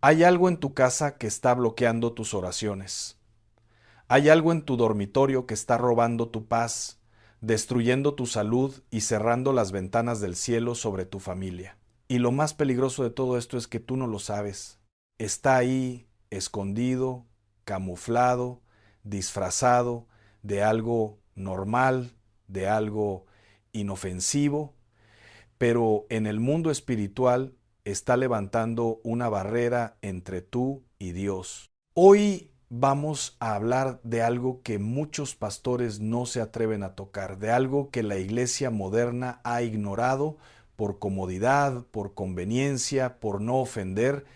Hay algo en tu casa que está bloqueando tus oraciones. Hay algo en tu dormitorio que está robando tu paz, destruyendo tu salud y cerrando las ventanas del cielo sobre tu familia. Y lo más peligroso de todo esto es que tú no lo sabes. Está ahí, escondido, camuflado, disfrazado de algo normal, de algo inofensivo, pero en el mundo espiritual está levantando una barrera entre tú y Dios. Hoy vamos a hablar de algo que muchos pastores no se atreven a tocar, de algo que la iglesia moderna ha ignorado por comodidad, por conveniencia, por no ofender,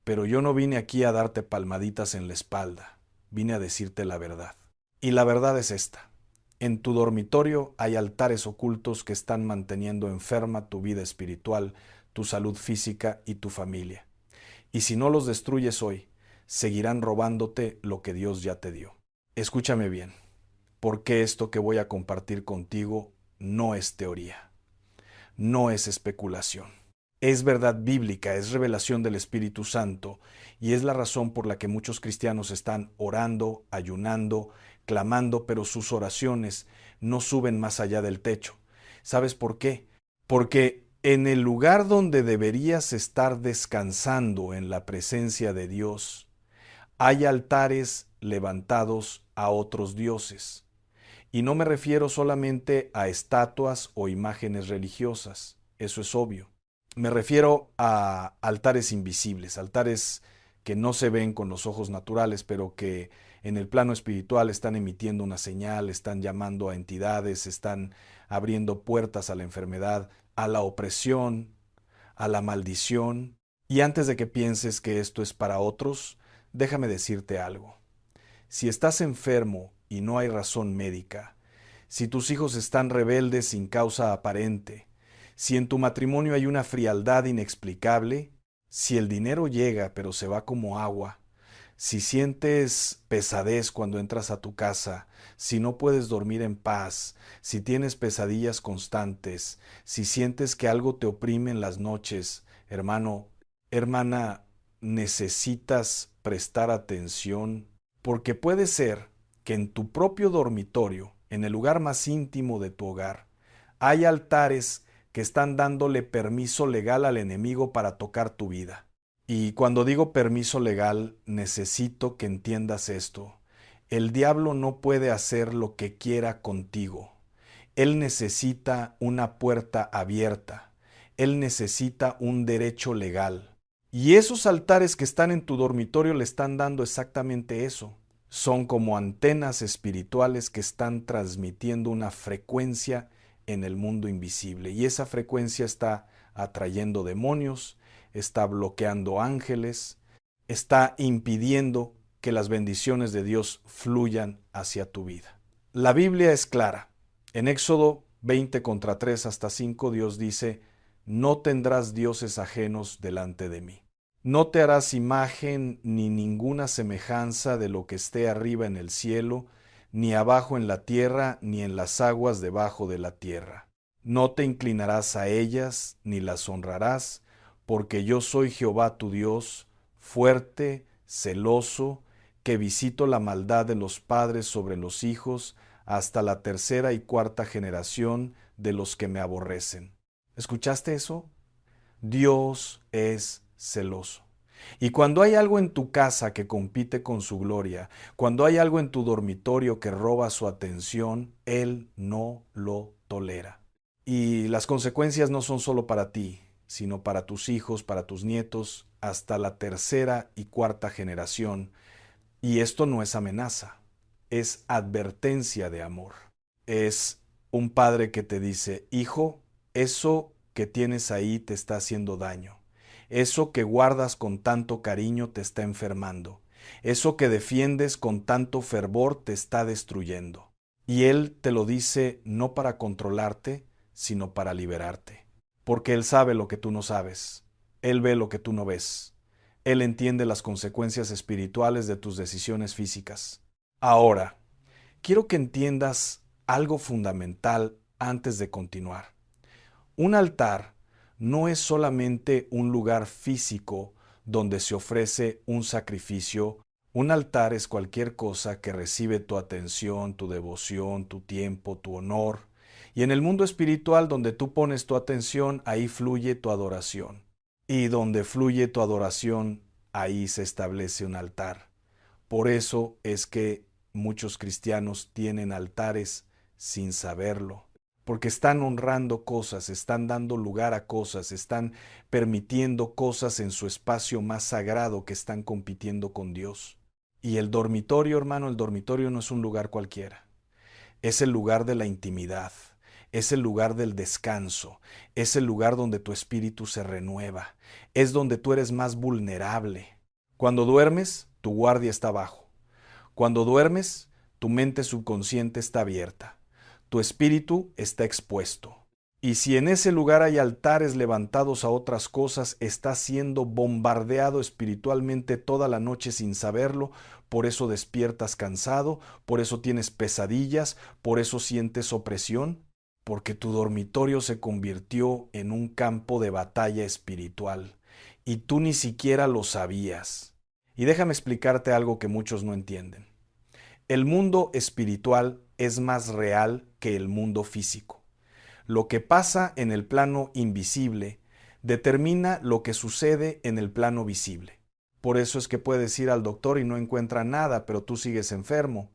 pero yo no vine aquí a darte palmaditas en la espalda, vine a decirte la verdad. Y la verdad es esta. En tu dormitorio hay altares ocultos que están manteniendo enferma tu vida espiritual, tu salud física y tu familia. Y si no los destruyes hoy, seguirán robándote lo que Dios ya te dio. Escúchame bien, porque esto que voy a compartir contigo no es teoría, no es especulación. Es verdad bíblica, es revelación del Espíritu Santo y es la razón por la que muchos cristianos están orando, ayunando, clamando, pero sus oraciones no suben más allá del techo. ¿Sabes por qué? Porque en el lugar donde deberías estar descansando en la presencia de Dios, hay altares levantados a otros dioses. Y no me refiero solamente a estatuas o imágenes religiosas, eso es obvio. Me refiero a altares invisibles, altares que no se ven con los ojos naturales, pero que en el plano espiritual están emitiendo una señal, están llamando a entidades, están abriendo puertas a la enfermedad, a la opresión, a la maldición. Y antes de que pienses que esto es para otros, déjame decirte algo. Si estás enfermo y no hay razón médica, si tus hijos están rebeldes sin causa aparente, si en tu matrimonio hay una frialdad inexplicable, si el dinero llega pero se va como agua, si sientes pesadez cuando entras a tu casa, si no puedes dormir en paz, si tienes pesadillas constantes, si sientes que algo te oprime en las noches, hermano, hermana, necesitas prestar atención porque puede ser que en tu propio dormitorio, en el lugar más íntimo de tu hogar, hay altares que están dándole permiso legal al enemigo para tocar tu vida. Y cuando digo permiso legal, necesito que entiendas esto. El diablo no puede hacer lo que quiera contigo. Él necesita una puerta abierta. Él necesita un derecho legal. Y esos altares que están en tu dormitorio le están dando exactamente eso. Son como antenas espirituales que están transmitiendo una frecuencia en el mundo invisible. Y esa frecuencia está atrayendo demonios, está bloqueando ángeles, está impidiendo que las bendiciones de Dios fluyan hacia tu vida. La Biblia es clara. En Éxodo 20 contra 3 hasta 5 Dios dice, no tendrás dioses ajenos delante de mí. No te harás imagen ni ninguna semejanza de lo que esté arriba en el cielo, ni abajo en la tierra, ni en las aguas debajo de la tierra. No te inclinarás a ellas, ni las honrarás, porque yo soy Jehová tu Dios, fuerte, celoso, que visito la maldad de los padres sobre los hijos, hasta la tercera y cuarta generación de los que me aborrecen. ¿Escuchaste eso? Dios es celoso. Y cuando hay algo en tu casa que compite con su gloria, cuando hay algo en tu dormitorio que roba su atención, Él no lo tolera. Y las consecuencias no son solo para ti, sino para tus hijos, para tus nietos, hasta la tercera y cuarta generación. Y esto no es amenaza, es advertencia de amor. Es un padre que te dice, hijo, eso que tienes ahí te está haciendo daño. Eso que guardas con tanto cariño te está enfermando. Eso que defiendes con tanto fervor te está destruyendo. Y Él te lo dice no para controlarte, sino para liberarte. Porque Él sabe lo que tú no sabes. Él ve lo que tú no ves. Él entiende las consecuencias espirituales de tus decisiones físicas. Ahora, quiero que entiendas algo fundamental antes de continuar. Un altar no es solamente un lugar físico donde se ofrece un sacrificio. Un altar es cualquier cosa que recibe tu atención, tu devoción, tu tiempo, tu honor. Y en el mundo espiritual, donde tú pones tu atención, ahí fluye tu adoración. Y donde fluye tu adoración, ahí se establece un altar. Por eso es que muchos cristianos tienen altares sin saberlo, porque están honrando cosas, están dando lugar a cosas, están permitiendo cosas en su espacio más sagrado que están compitiendo con Dios. Y el dormitorio, hermano, el dormitorio no es un lugar cualquiera. Es el lugar de la intimidad, es el lugar del descanso, es el lugar donde tu espíritu se renueva, es donde tú eres más vulnerable. Cuando duermes, tu guardia está bajo. Cuando duermes, tu mente subconsciente está abierta. Tu espíritu está expuesto. Y si en ese lugar hay altares levantados a otras cosas, estás siendo bombardeado espiritualmente toda la noche sin saberlo, por eso despiertas cansado, por eso tienes pesadillas, por eso sientes opresión, porque tu dormitorio se convirtió en un campo de batalla espiritual, y tú ni siquiera lo sabías. Y déjame explicarte algo que muchos no entienden. El mundo espiritual es más real que el mundo físico. Lo que pasa en el plano invisible determina lo que sucede en el plano visible. Por eso es que puedes ir al doctor y no encuentra nada, pero tú sigues enfermo.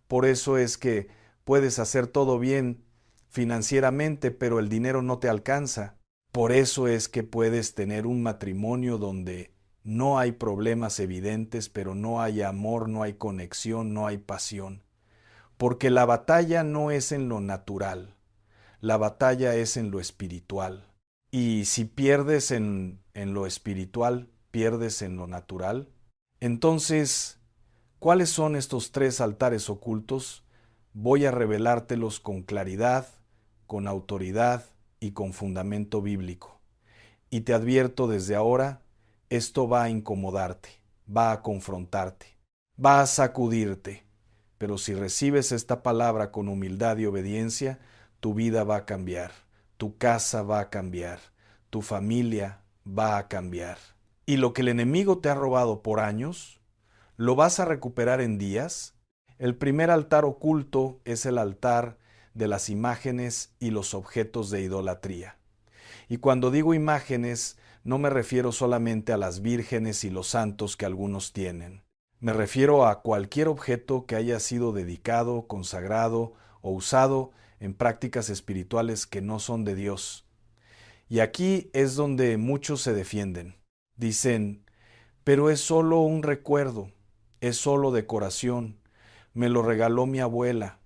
Por eso es que puedes hacer todo bien financieramente, pero el dinero no te alcanza. Por eso es que puedes tener un matrimonio donde no hay problemas evidentes, pero no hay amor, no hay conexión, no hay pasión. Porque la batalla no es en lo natural, la batalla es en lo espiritual. Y si pierdes en lo espiritual, pierdes en lo natural. Entonces, ¿cuáles son estos 3 altares ocultos? Voy a revelártelos con claridad, con autoridad y con fundamento bíblico. Y te advierto desde ahora, esto va a incomodarte, va a confrontarte, va a sacudirte. Pero si recibes esta palabra con humildad y obediencia, tu vida va a cambiar, tu casa va a cambiar, tu familia va a cambiar. Y lo que el enemigo te ha robado por años, lo vas a recuperar en días. El primer altar oculto es el altar de las imágenes y los objetos de idolatría. Y cuando digo imágenes, no me refiero solamente a las vírgenes y los santos que algunos tienen. Me refiero a cualquier objeto que haya sido dedicado, consagrado o usado en prácticas espirituales que no son de Dios. Y aquí es donde muchos se defienden. Dicen, pero es solo un recuerdo, es solo decoración, me lo regaló mi abuela,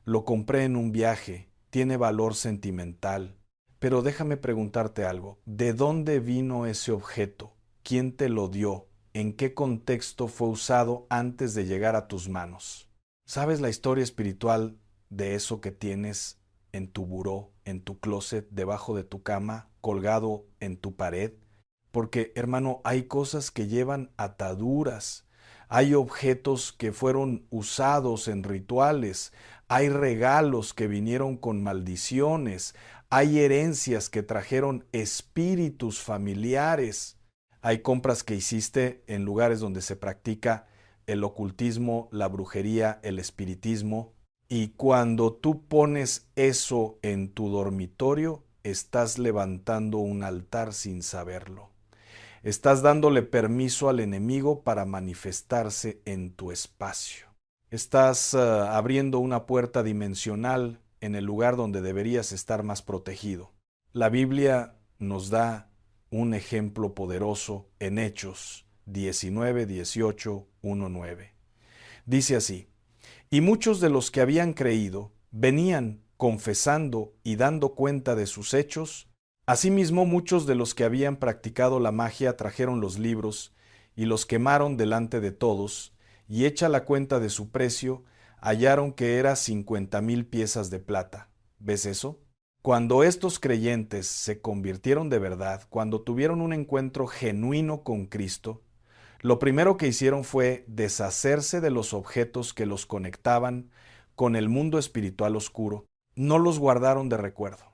lo compré en un viaje, tiene valor sentimental. Pero déjame preguntarte algo, ¿de dónde vino ese objeto? ¿Quién te lo dio? ¿En qué contexto fue usado antes de llegar a tus manos? ¿Sabes la historia espiritual de eso que tienes en tu buró, en tu closet, debajo de tu cama, colgado en tu pared? Porque, hermano, hay cosas que llevan ataduras, hay objetos que fueron usados en rituales, hay regalos que vinieron con maldiciones, hay herencias que trajeron espíritus familiares, hay compras que hiciste en lugares donde se practica el ocultismo, la brujería, el espiritismo, y cuando tú pones eso en tu dormitorio, estás levantando un altar sin saberlo. Estás dándole permiso al enemigo para manifestarse en tu espacio. Estás abriendo una puerta dimensional en el lugar donde deberías estar más protegido. La Biblia nos da un ejemplo poderoso en Hechos 19, 18, 1, 9. Dice así, y muchos de los que habían creído venían confesando y dando cuenta de sus hechos. Asimismo, muchos de los que habían practicado la magia trajeron los libros y los quemaron delante de todos, y hecha la cuenta de su precio, hallaron que era 50,000 piezas de plata. ¿Ves eso? Cuando estos creyentes se convirtieron de verdad, cuando tuvieron un encuentro genuino con Cristo, lo primero que hicieron fue deshacerse de los objetos que los conectaban con el mundo espiritual oscuro. No los guardaron de recuerdo.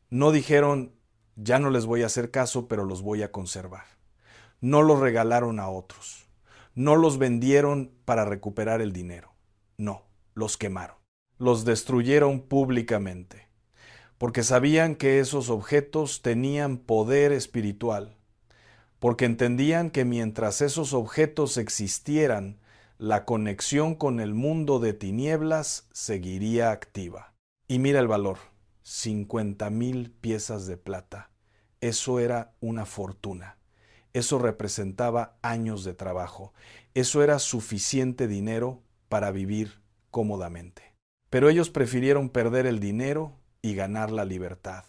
No dijeron, ya no les voy a hacer caso, pero los voy a conservar. No los regalaron a otros. No los vendieron para recuperar el dinero. No, los quemaron. Los destruyeron públicamente, porque sabían que esos objetos tenían poder espiritual, porque entendían que mientras esos objetos existieran, la conexión con el mundo de tinieblas seguiría activa. Y mira el valor, 50,000 piezas de plata. Eso era una fortuna. Eso representaba años de trabajo. Eso era suficiente dinero para vivir cómodamente. Pero ellos prefirieron perder el dinero y ganar la libertad.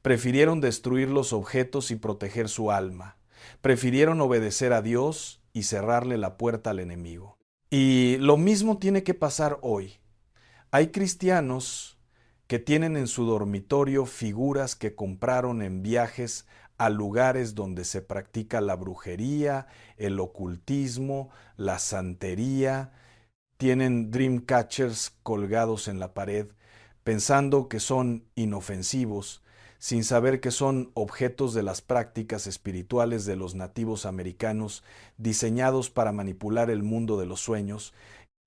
Prefirieron destruir los objetos y proteger su alma. Prefirieron obedecer a Dios y cerrarle la puerta al enemigo. Y lo mismo tiene que pasar hoy. Hay cristianos que tienen en su dormitorio figuras que compraron en viajes a lugares donde se practica la brujería, el ocultismo, la santería. Tienen dream catchers colgados en la pared, pensando que son inofensivos, sin saber que son objetos de las prácticas espirituales de los nativos americanos, diseñados para manipular el mundo de los sueños,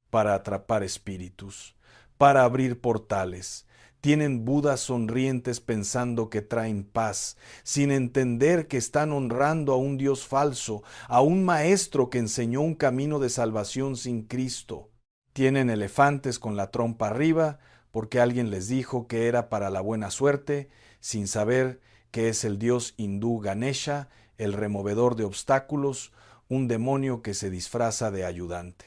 para atrapar espíritus, para abrir portales. Tienen budas sonrientes pensando que traen paz, sin entender que están honrando a un Dios falso, a un maestro que enseñó un camino de salvación sin Cristo. Tienen elefantes con la trompa arriba porque alguien les dijo que era para la buena suerte, sin saber que es el dios hindú Ganesha, el removedor de obstáculos, un demonio que se disfraza de ayudante.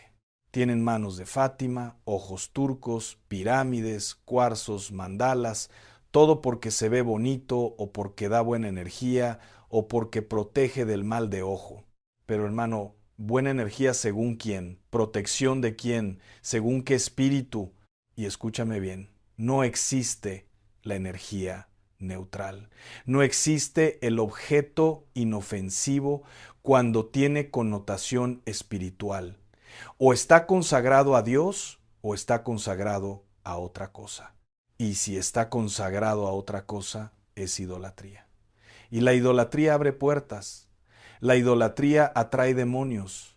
Tienen manos de Fátima, ojos turcos, pirámides, cuarzos, mandalas, todo porque se ve bonito o porque da buena energía o porque protege del mal de ojo. Pero hermano, buena energía según quién, protección de quién, según qué espíritu. Y escúchame bien, no existe la energía neutral. No existe el objeto inofensivo cuando tiene connotación espiritual. O está consagrado a Dios o está consagrado a otra cosa. Y si está consagrado a otra cosa, es idolatría. Y la idolatría abre puertas. La idolatría atrae demonios.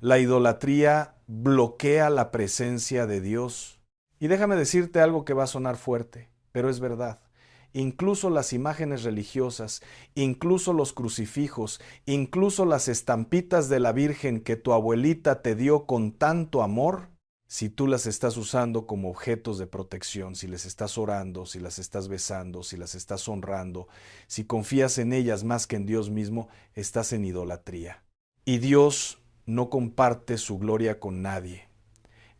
La idolatría bloquea la presencia de Dios. Y déjame decirte algo que va a sonar fuerte, pero es verdad. Incluso las imágenes religiosas, incluso los crucifijos, incluso las estampitas de la Virgen que tu abuelita te dio con tanto amor, si tú las estás usando como objetos de protección, si les estás orando, si las estás besando, si las estás honrando, si confías en ellas más que en Dios mismo, estás en idolatría. Y Dios no comparte su gloria con nadie.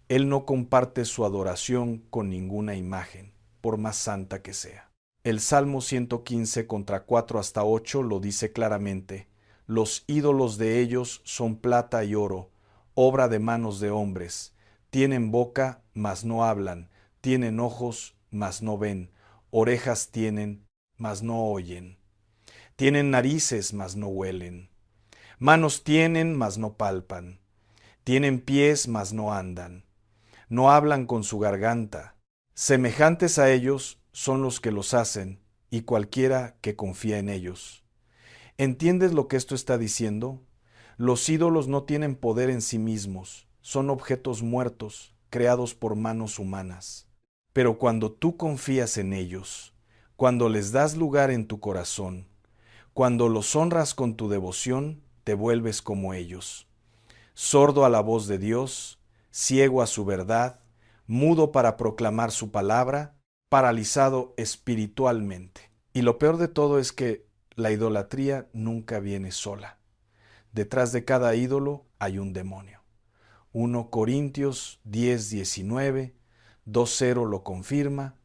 Él no comparte su adoración con ninguna imagen, por más santa que sea. El Salmo 115 contra 4 hasta 8 lo dice claramente: los ídolos de ellos son plata y oro, obra de manos de hombres. Tienen boca, mas no hablan, tienen ojos, mas no ven, orejas tienen, mas no oyen. Tienen narices, mas no huelen. Manos tienen, mas no palpan. Tienen pies, mas no andan. No hablan con su garganta. Semejantes a ellos son los que los hacen, y cualquiera que confía en ellos. ¿Entiendes lo que esto está diciendo? Los ídolos no tienen poder en sí mismos, son objetos muertos, creados por manos humanas. Pero cuando tú confías en ellos, cuando les das lugar en tu corazón, cuando los honras con tu devoción, te vuelves como ellos. Sordo a la voz de Dios, ciego a su verdad, mudo para proclamar su palabra, paralizado espiritualmente. Y lo peor de todo es que la idolatría nunca viene sola. Detrás de cada ídolo hay un demonio. 1 Corintios 10:19, 2:0 lo confirma.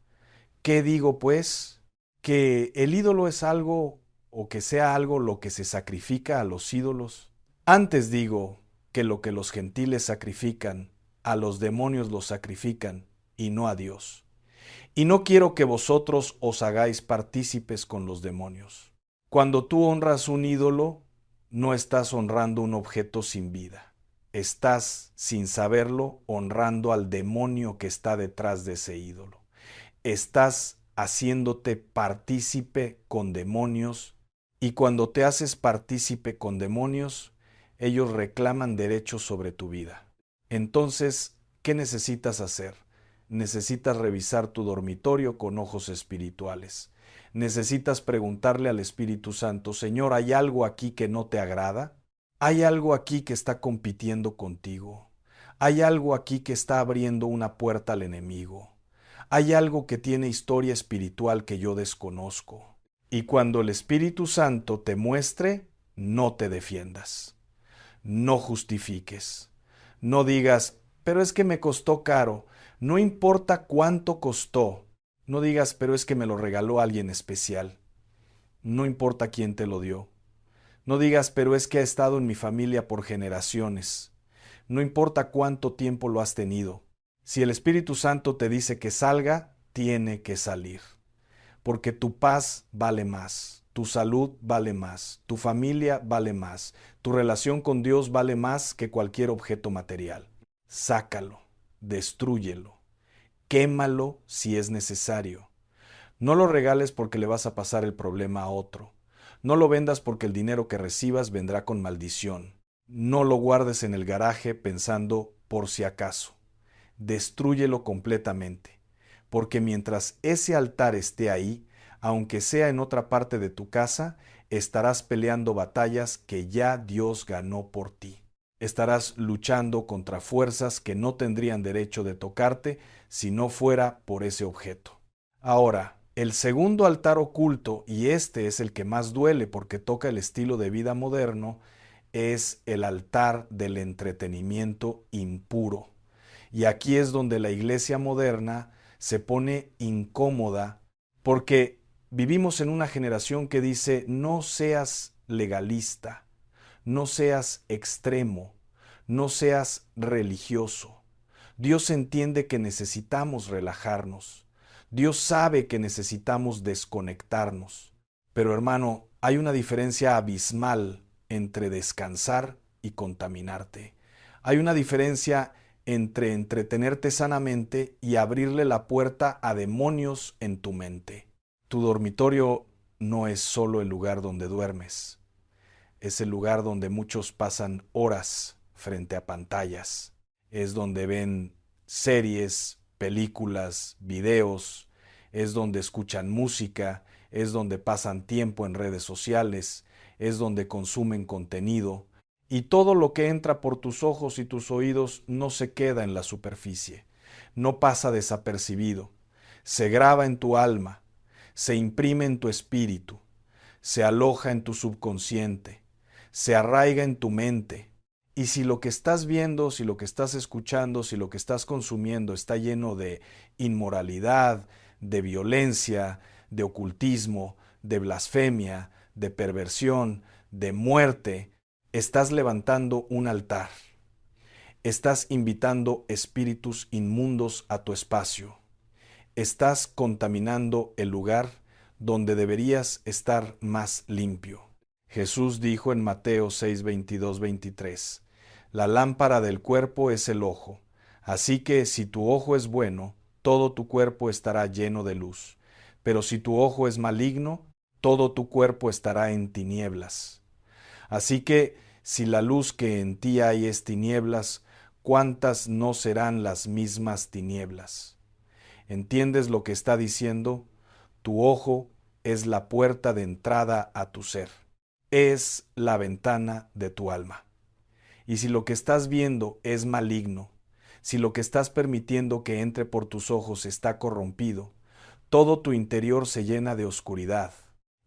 ¿Qué digo pues? ¿Que el ídolo es algo o que sea algo lo que se sacrifica a los ídolos? Antes digo que lo que los gentiles sacrifican, a los demonios los sacrifican y no a Dios. Y no quiero que vosotros os hagáis partícipes con los demonios. Cuando tú honras un ídolo, no estás honrando un objeto sin vida. Estás, sin saberlo, honrando al demonio que está detrás de ese ídolo. Estás haciéndote partícipe con demonios Y cuando te haces partícipe con demonios, ellos reclaman derechos sobre tu vida. Entonces, ¿qué necesitas hacer? Necesitas revisar tu dormitorio con ojos espirituales. Necesitas preguntarle al Espíritu Santo, Señor, ¿hay algo aquí que no te agrada? ¿Hay algo aquí que está compitiendo contigo? ¿Hay algo aquí que está abriendo una puerta al enemigo? ¿Hay algo que tiene historia espiritual que yo desconozco? Y cuando el Espíritu Santo te muestre, no te defiendas, no justifiques, no digas, pero es que me costó caro, no importa cuánto costó, no digas, pero es que me lo regaló alguien especial, no importa quién te lo dio, no digas, pero es que ha estado en mi familia por generaciones, no importa cuánto tiempo lo has tenido, si el Espíritu Santo te dice que salga, tiene que salir. Porque tu paz vale más, tu salud vale más, tu familia vale más, tu relación con Dios vale más que cualquier objeto material. Sácalo, destrúyelo, quémalo si es necesario. No lo regales porque le vas a pasar el problema a otro. No lo vendas porque el dinero que recibas vendrá con maldición. No lo guardes en el garaje pensando por si acaso. Destrúyelo completamente, porque mientras ese altar esté ahí, aunque sea en otra parte de tu casa, estarás peleando batallas que ya Dios ganó por ti. Estarás luchando contra fuerzas que no tendrían derecho de tocarte si no fuera por ese objeto. Ahora, el segundo altar oculto, y este es el que más duele porque toca el estilo de vida moderno, es el altar del entretenimiento impuro. Y aquí es donde la iglesia moderna se pone incómoda porque vivimos en una generación que dice no seas legalista, no seas extremo, no seas religioso. Dios entiende que necesitamos relajarnos. Dios sabe que necesitamos desconectarnos. Pero hermano, hay una diferencia abismal entre descansar y contaminarte. Hay una diferencia entre entretenerte sanamente y abrirle la puerta a demonios en tu mente. Tu dormitorio no es solo el lugar donde duermes, es el lugar donde muchos pasan horas frente a pantallas, es donde ven series, películas, videos, es donde escuchan música, es donde pasan tiempo en redes sociales, es donde consumen contenido, y todo lo que entra por tus ojos y tus oídos no se queda en la superficie, no pasa desapercibido, se graba en tu alma, se imprime en tu espíritu, se aloja en tu subconsciente, se arraiga en tu mente. Y si lo que estás viendo, si lo que estás escuchando, si lo que estás consumiendo está lleno de inmoralidad, de violencia, de ocultismo, de blasfemia, de perversión, de muerte, estás levantando un altar. Estás invitando espíritus inmundos a tu espacio. Estás contaminando el lugar donde deberías estar más limpio. Jesús dijo en Mateo 6, 22, 23, la lámpara del cuerpo es el ojo, así que si tu ojo es bueno, todo tu cuerpo estará lleno de luz, pero si tu ojo es maligno, todo tu cuerpo estará en tinieblas. Así que si la luz que en ti hay es tinieblas, ¿cuántas no serán las mismas tinieblas? ¿Entiendes lo que está diciendo? Tu ojo es la puerta de entrada a tu ser. Es la ventana de tu alma. Y si lo que estás viendo es maligno, si lo que estás permitiendo que entre por tus ojos está corrompido, todo tu interior se llena de oscuridad.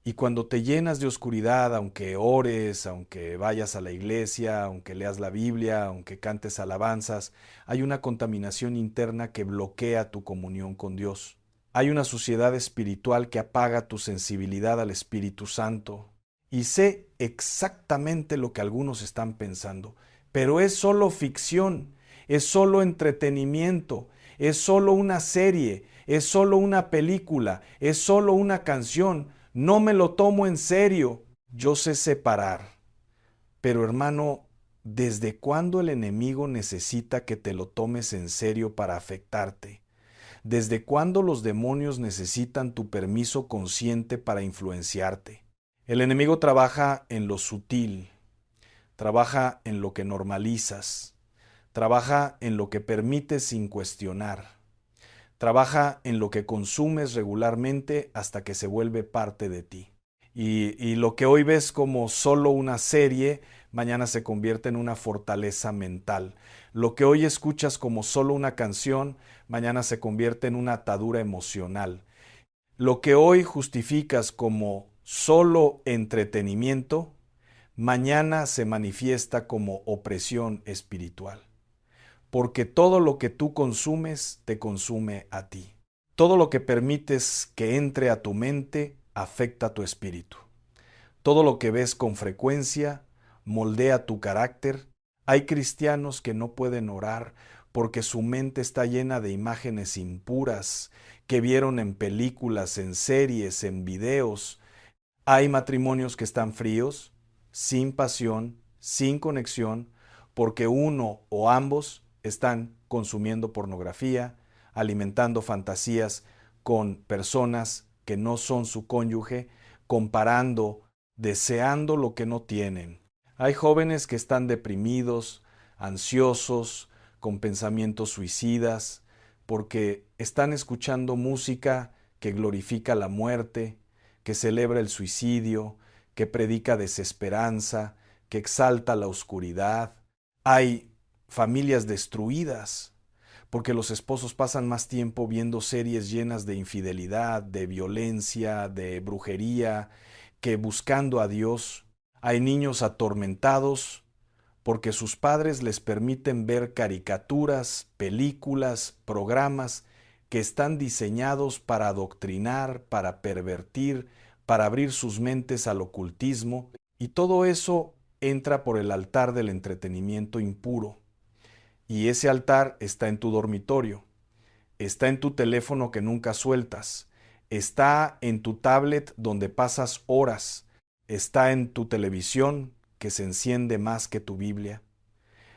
Y cuando te llenas de oscuridad, aunque ores, aunque vayas a la iglesia, aunque leas la Biblia, aunque cantes alabanzas, hay una contaminación interna que bloquea tu comunión con Dios. Hay una suciedad espiritual que apaga tu sensibilidad al Espíritu Santo. Y sé exactamente lo que algunos están pensando, pero es solo ficción, es solo entretenimiento, es solo una serie, es solo una película, es solo una canción. No me lo tomo en serio. Yo sé separar. Pero hermano, ¿desde cuándo el enemigo necesita que te lo tomes en serio para afectarte? ¿Desde cuándo los demonios necesitan tu permiso consciente para influenciarte? El enemigo trabaja en lo sutil, trabaja en lo que normalizas, trabaja en lo que permites sin cuestionar, trabaja en lo que consumes regularmente hasta que se vuelve parte de ti. Y lo que hoy ves como solo una serie, mañana se convierte en una fortaleza mental. Lo que hoy escuchas como solo una canción, mañana se convierte en una atadura emocional. Lo que hoy justificas como solo entretenimiento, mañana se manifiesta como opresión espiritual. Porque todo lo que tú consumes te consume a ti. Todo lo que permites que entre a tu mente afecta a tu espíritu. Todo lo que ves con frecuencia moldea tu carácter. Hay cristianos que no pueden orar porque su mente está llena de imágenes impuras que vieron en películas, en series, en videos. Hay matrimonios que están fríos, sin pasión, sin conexión, porque uno o ambos están consumiendo pornografía, alimentando fantasías con personas que no son su cónyuge, comparando, deseando lo que no tienen. Hay jóvenes que están deprimidos, ansiosos, con pensamientos suicidas, porque están escuchando música que glorifica la muerte, que celebra el suicidio, que predica desesperanza, que exalta la oscuridad. Hay familias destruidas porque los esposos pasan más tiempo viendo series llenas de infidelidad, de violencia, de brujería, que buscando a Dios. Hay niños atormentados porque sus padres les permiten ver caricaturas, películas, programas que están diseñados para adoctrinar, para pervertir, para abrir sus mentes al ocultismo, y todo eso entra por el altar del entretenimiento impuro. Y ese altar está en tu dormitorio, está en tu teléfono que nunca sueltas, está en tu tablet donde pasas horas, está en tu televisión que se enciende más que tu Biblia,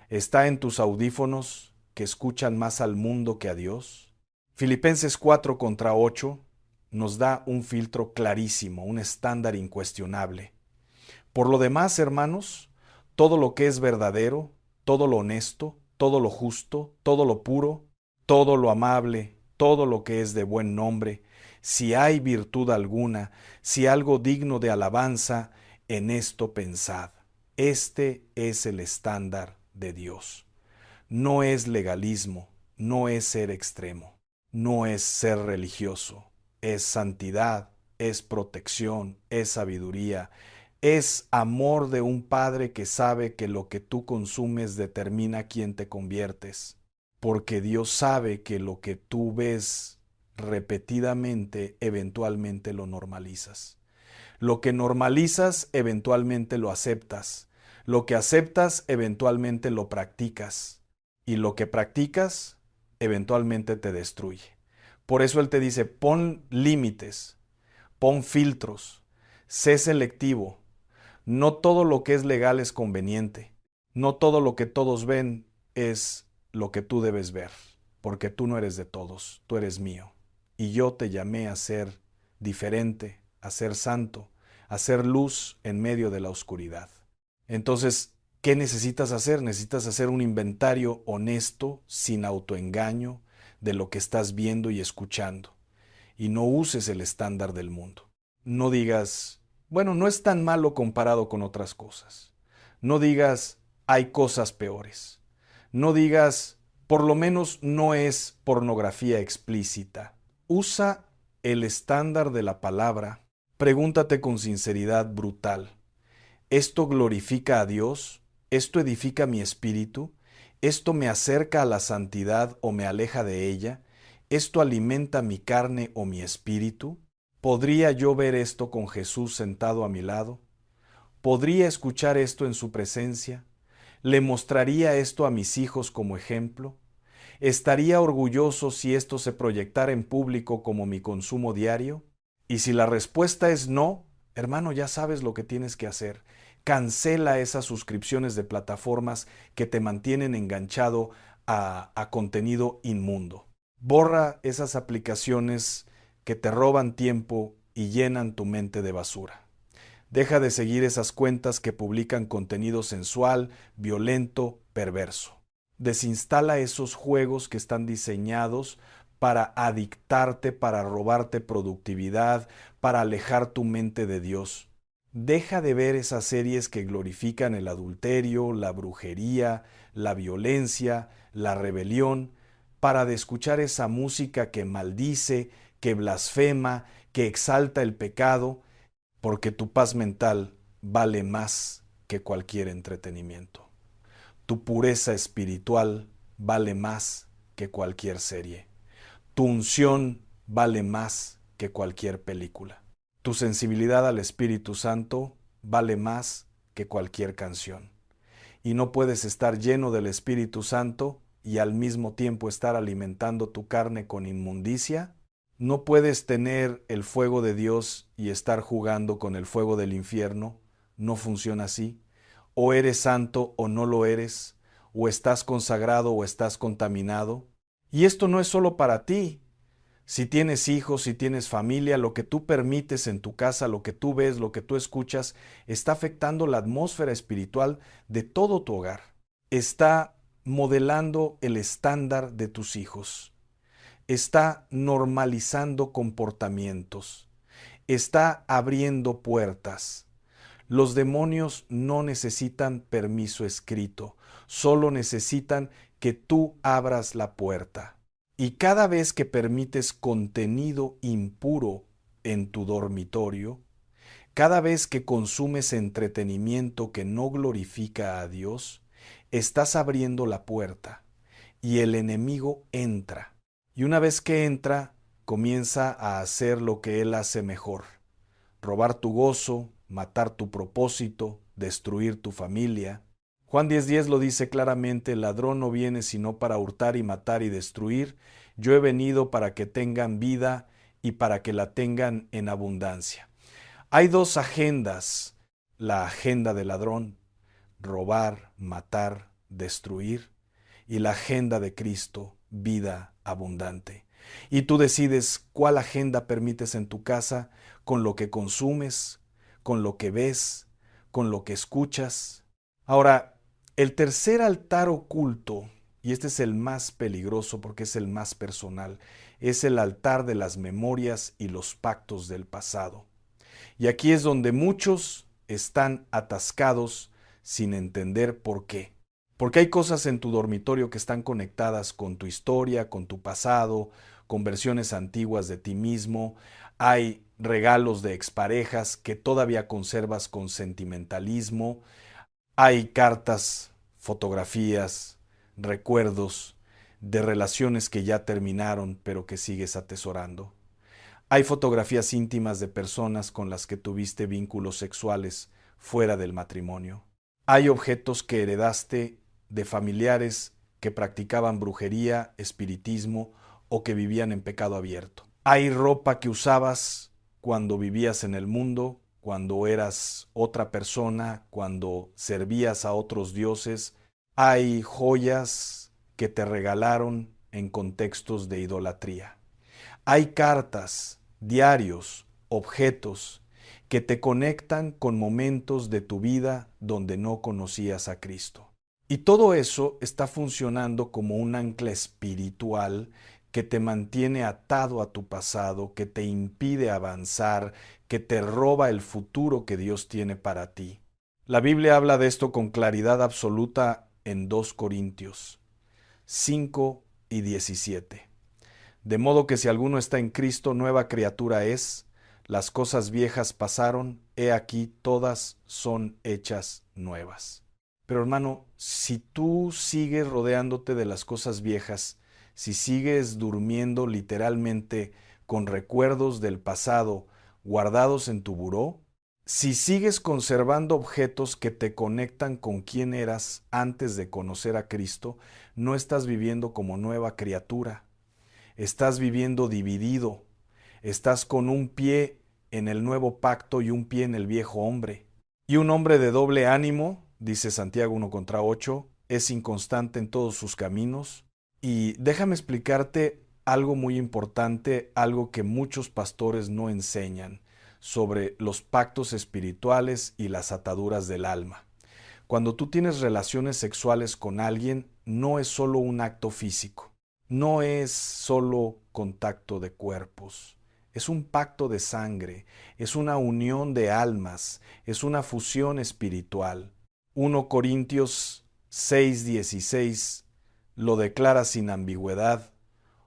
está en tus audífonos que escuchan más al mundo que a Dios. Filipenses 4:8 nos da un filtro clarísimo, un estándar incuestionable. Por lo demás, hermanos, todo lo que es verdadero, todo lo honesto, todo lo justo, todo lo puro, todo lo amable, todo lo que es de buen nombre, si hay virtud alguna, si algo digno de alabanza, en esto pensad. Este es el estándar de Dios. No es legalismo, no es ser extremo, no es ser religioso, es santidad, es protección, es sabiduría, es amor de un padre que sabe que lo que tú consumes determina quién te conviertes, porque Dios sabe que lo que tú ves repetidamente eventualmente lo normalizas. Lo que normalizas eventualmente lo aceptas. Lo que aceptas eventualmente lo practicas. Y lo que practicas eventualmente te destruye. Por eso Él te dice, pon límites, pon filtros, sé selectivo. No todo lo que es legal es conveniente. No todo lo que todos ven es lo que tú debes ver, porque tú no eres de todos, tú eres mío. Y yo te llamé a ser diferente, a ser santo, a ser luz en medio de la oscuridad. Entonces, ¿qué necesitas hacer? Necesitas hacer un inventario honesto, sin autoengaño, de lo que estás viendo y escuchando. Y no uses el estándar del mundo. No digas, bueno, no es tan malo comparado con otras cosas. No digas, hay cosas peores. No digas, por lo menos no es pornografía explícita. Usa el estándar de la palabra. Pregúntate con sinceridad brutal, ¿esto glorifica a Dios? ¿Esto edifica mi espíritu? ¿Esto me acerca a la santidad o me aleja de ella? ¿Esto alimenta mi carne o mi espíritu? ¿Podría yo ver esto con Jesús sentado a mi lado? ¿Podría escuchar esto en su presencia? ¿Le mostraría esto a mis hijos como ejemplo? ¿Estaría orgulloso si esto se proyectara en público como mi consumo diario? Y si la respuesta es no, hermano, ya sabes lo que tienes que hacer. Cancela esas suscripciones de plataformas que te mantienen enganchado a contenido inmundo. Borra esas aplicaciones que te roban tiempo y llenan tu mente de basura. Deja de seguir esas cuentas que publican contenido sensual, violento, perverso. Desinstala esos juegos que están diseñados para adictarte, para robarte productividad, para alejar tu mente de Dios. Deja de ver esas series que glorifican el adulterio, la brujería, la violencia, la rebelión, para de escuchar esa música que maldice, que blasfema, que exalta el pecado, porque tu paz mental vale más que cualquier entretenimiento. Tu pureza espiritual vale más que cualquier serie. Tu unción vale más que cualquier película. Tu sensibilidad al Espíritu Santo vale más que cualquier canción. Y no puedes estar lleno del Espíritu Santo y al mismo tiempo estar alimentando tu carne con inmundicia. No puedes tener el fuego de Dios y estar jugando con el fuego del infierno. No funciona así. O eres santo o no lo eres, o estás consagrado o estás contaminado. Y esto no es solo para ti. Si tienes hijos, si tienes familia, lo que tú permites en tu casa, lo que tú ves, lo que tú escuchas, está afectando la atmósfera espiritual de todo tu hogar. Está modelando el estándar de tus hijos. Está normalizando comportamientos. Está abriendo puertas. Los demonios no necesitan permiso escrito, solo necesitan que tú abras la puerta. Y cada vez que permites contenido impuro en tu dormitorio, cada vez que consumes entretenimiento que no glorifica a Dios, estás abriendo la puerta y el enemigo entra. Y una vez que entra, comienza a hacer lo que él hace mejor: robar tu gozo, matar tu propósito, destruir tu familia. Juan 10:10 lo dice claramente: el ladrón no viene sino para hurtar y matar y destruir. Yo he venido para que tengan vida y para que la tengan en abundancia. Hay dos agendas: la agenda del ladrón, robar, matar, destruir, y la agenda de Cristo, vida abundante. Y tú decides cuál agenda permites en tu casa, con lo que consumes, con lo que ves, con lo que escuchas. Ahora, el tercer altar oculto, y este es el más peligroso porque es el más personal, es el altar de las memorias y los pactos del pasado. Y aquí es donde muchos están atascados sin entender por qué. Porque hay cosas en tu dormitorio que están conectadas con tu historia, con tu pasado, con versiones antiguas de ti mismo. Hay regalos de exparejas que todavía conservas con sentimentalismo. Hay cartas, fotografías, recuerdos de relaciones que ya terminaron pero que sigues atesorando. Hay fotografías íntimas de personas con las que tuviste vínculos sexuales fuera del matrimonio. Hay objetos que heredaste de familiares que practicaban brujería, espiritismo o que vivían en pecado abierto. Hay ropa que usabas cuando vivías en el mundo, cuando eras otra persona, cuando servías a otros dioses. Hay joyas que te regalaron en contextos de idolatría. Hay cartas, diarios, objetos que te conectan con momentos de tu vida donde no conocías a Cristo. Y todo eso está funcionando como un ancla espiritual que te mantiene atado a tu pasado, que te impide avanzar, que te roba el futuro que Dios tiene para ti. La Biblia habla de esto con claridad absoluta en 2 Corintios 5:17. De modo que si alguno está en Cristo, nueva criatura es. Las cosas viejas pasaron, he aquí todas son hechas nuevas. Pero hermano, si tú sigues rodeándote de las cosas viejas, si sigues durmiendo literalmente con recuerdos del pasado guardados en tu buró, si sigues conservando objetos que te conectan con quién eras antes de conocer a Cristo, no estás viviendo como nueva criatura. Estás viviendo dividido. Estás con un pie en el nuevo pacto y un pie en el viejo hombre. Y un hombre de doble ánimo, dice Santiago 1:8, es inconstante en todos sus caminos. Y déjame explicarte algo muy importante, algo que muchos pastores no enseñan. sobre los pactos espirituales y las ataduras del alma. Cuando tú tienes relaciones sexuales con alguien, no es solo un acto físico, no es solo contacto de cuerpos, es un pacto de sangre, es una unión de almas, es una fusión espiritual. 1 Corintios 6:16 lo declara sin ambigüedad.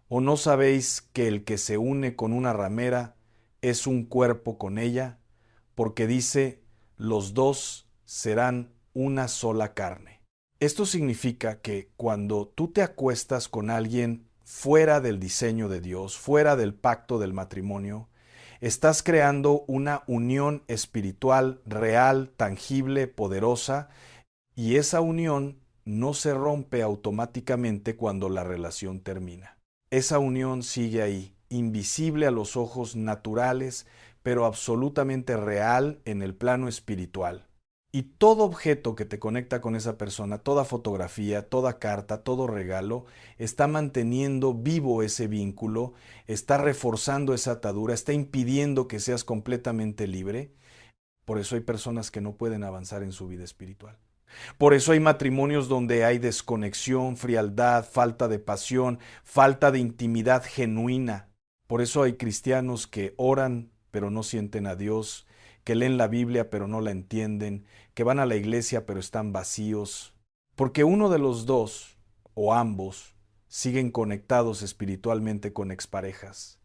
¿O no sabéis que el que se une con una ramera es un cuerpo con ella? Porque dice, los dos serán una sola carne. Esto significa que cuando tú te acuestas con alguien fuera del diseño de Dios, fuera del pacto del matrimonio, estás creando una unión espiritual real, tangible, poderosa, y esa unión no se rompe automáticamente cuando la relación termina. Esa unión sigue ahí, invisible a los ojos naturales, pero absolutamente real en el plano espiritual. Y todo objeto que te conecta con esa persona, toda fotografía, toda carta, todo regalo, está manteniendo vivo ese vínculo, está reforzando esa atadura, está impidiendo que seas completamente libre. Por eso hay personas que no pueden avanzar en su vida espiritual. Por eso hay matrimonios donde hay desconexión, frialdad, falta de pasión, falta de intimidad genuina. Por eso hay cristianos que oran pero no sienten a Dios, que leen la Biblia pero no la entienden, que van a la iglesia pero están vacíos. Porque uno de los dos, o ambos, siguen conectados espiritualmente con exparejas.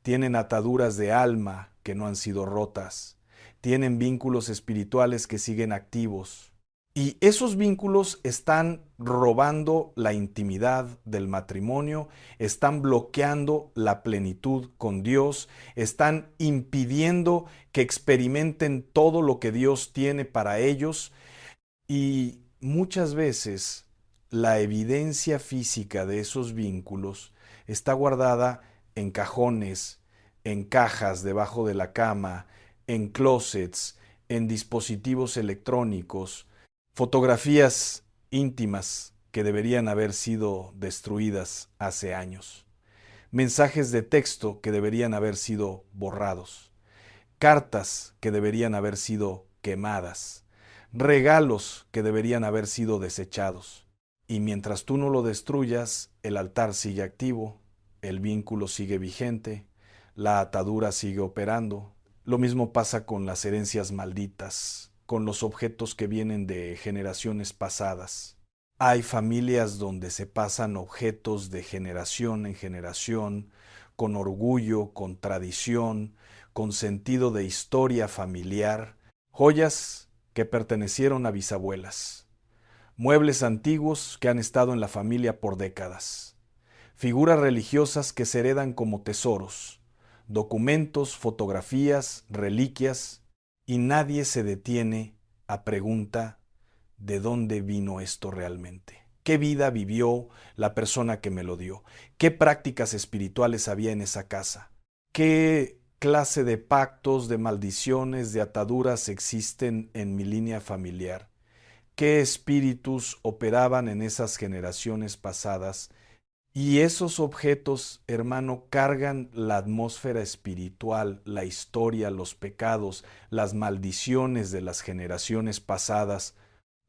Tienen ataduras de alma que no han sido rotas. Tienen vínculos espirituales que siguen activos. Y esos vínculos están robando la intimidad del matrimonio, están bloqueando la plenitud con Dios, están impidiendo que experimenten todo lo que Dios tiene para ellos. Y muchas veces la evidencia física de esos vínculos está guardada en cajones, en cajas debajo de la cama, en closets, en dispositivos electrónicos, fotografías íntimas que deberían haber sido destruidas hace años, mensajes de texto que deberían haber sido borrados, cartas que deberían haber sido quemadas, regalos que deberían haber sido desechados. Y mientras tú no lo destruyas, el altar sigue activo, el vínculo sigue vigente, la atadura sigue operando. Lo mismo pasa con las herencias malditas, con los objetos que vienen de generaciones pasadas. Hay familias donde se pasan objetos de generación en generación, con orgullo, con tradición, con sentido de historia familiar, joyas que pertenecieron a bisabuelas, muebles antiguos que han estado en la familia por décadas, figuras religiosas que se heredan como tesoros, documentos, fotografías, reliquias, y nadie se detiene a preguntar de dónde vino esto realmente. ¿Qué vida vivió la persona que me lo dio? ¿Qué prácticas espirituales había en esa casa? ¿Qué clase de pactos, de maldiciones, de ataduras existen en mi línea familiar? ¿Qué espíritus operaban en esas generaciones pasadas? Y esos objetos, hermano, cargan la atmósfera espiritual, la historia, los pecados, las maldiciones de las generaciones pasadas.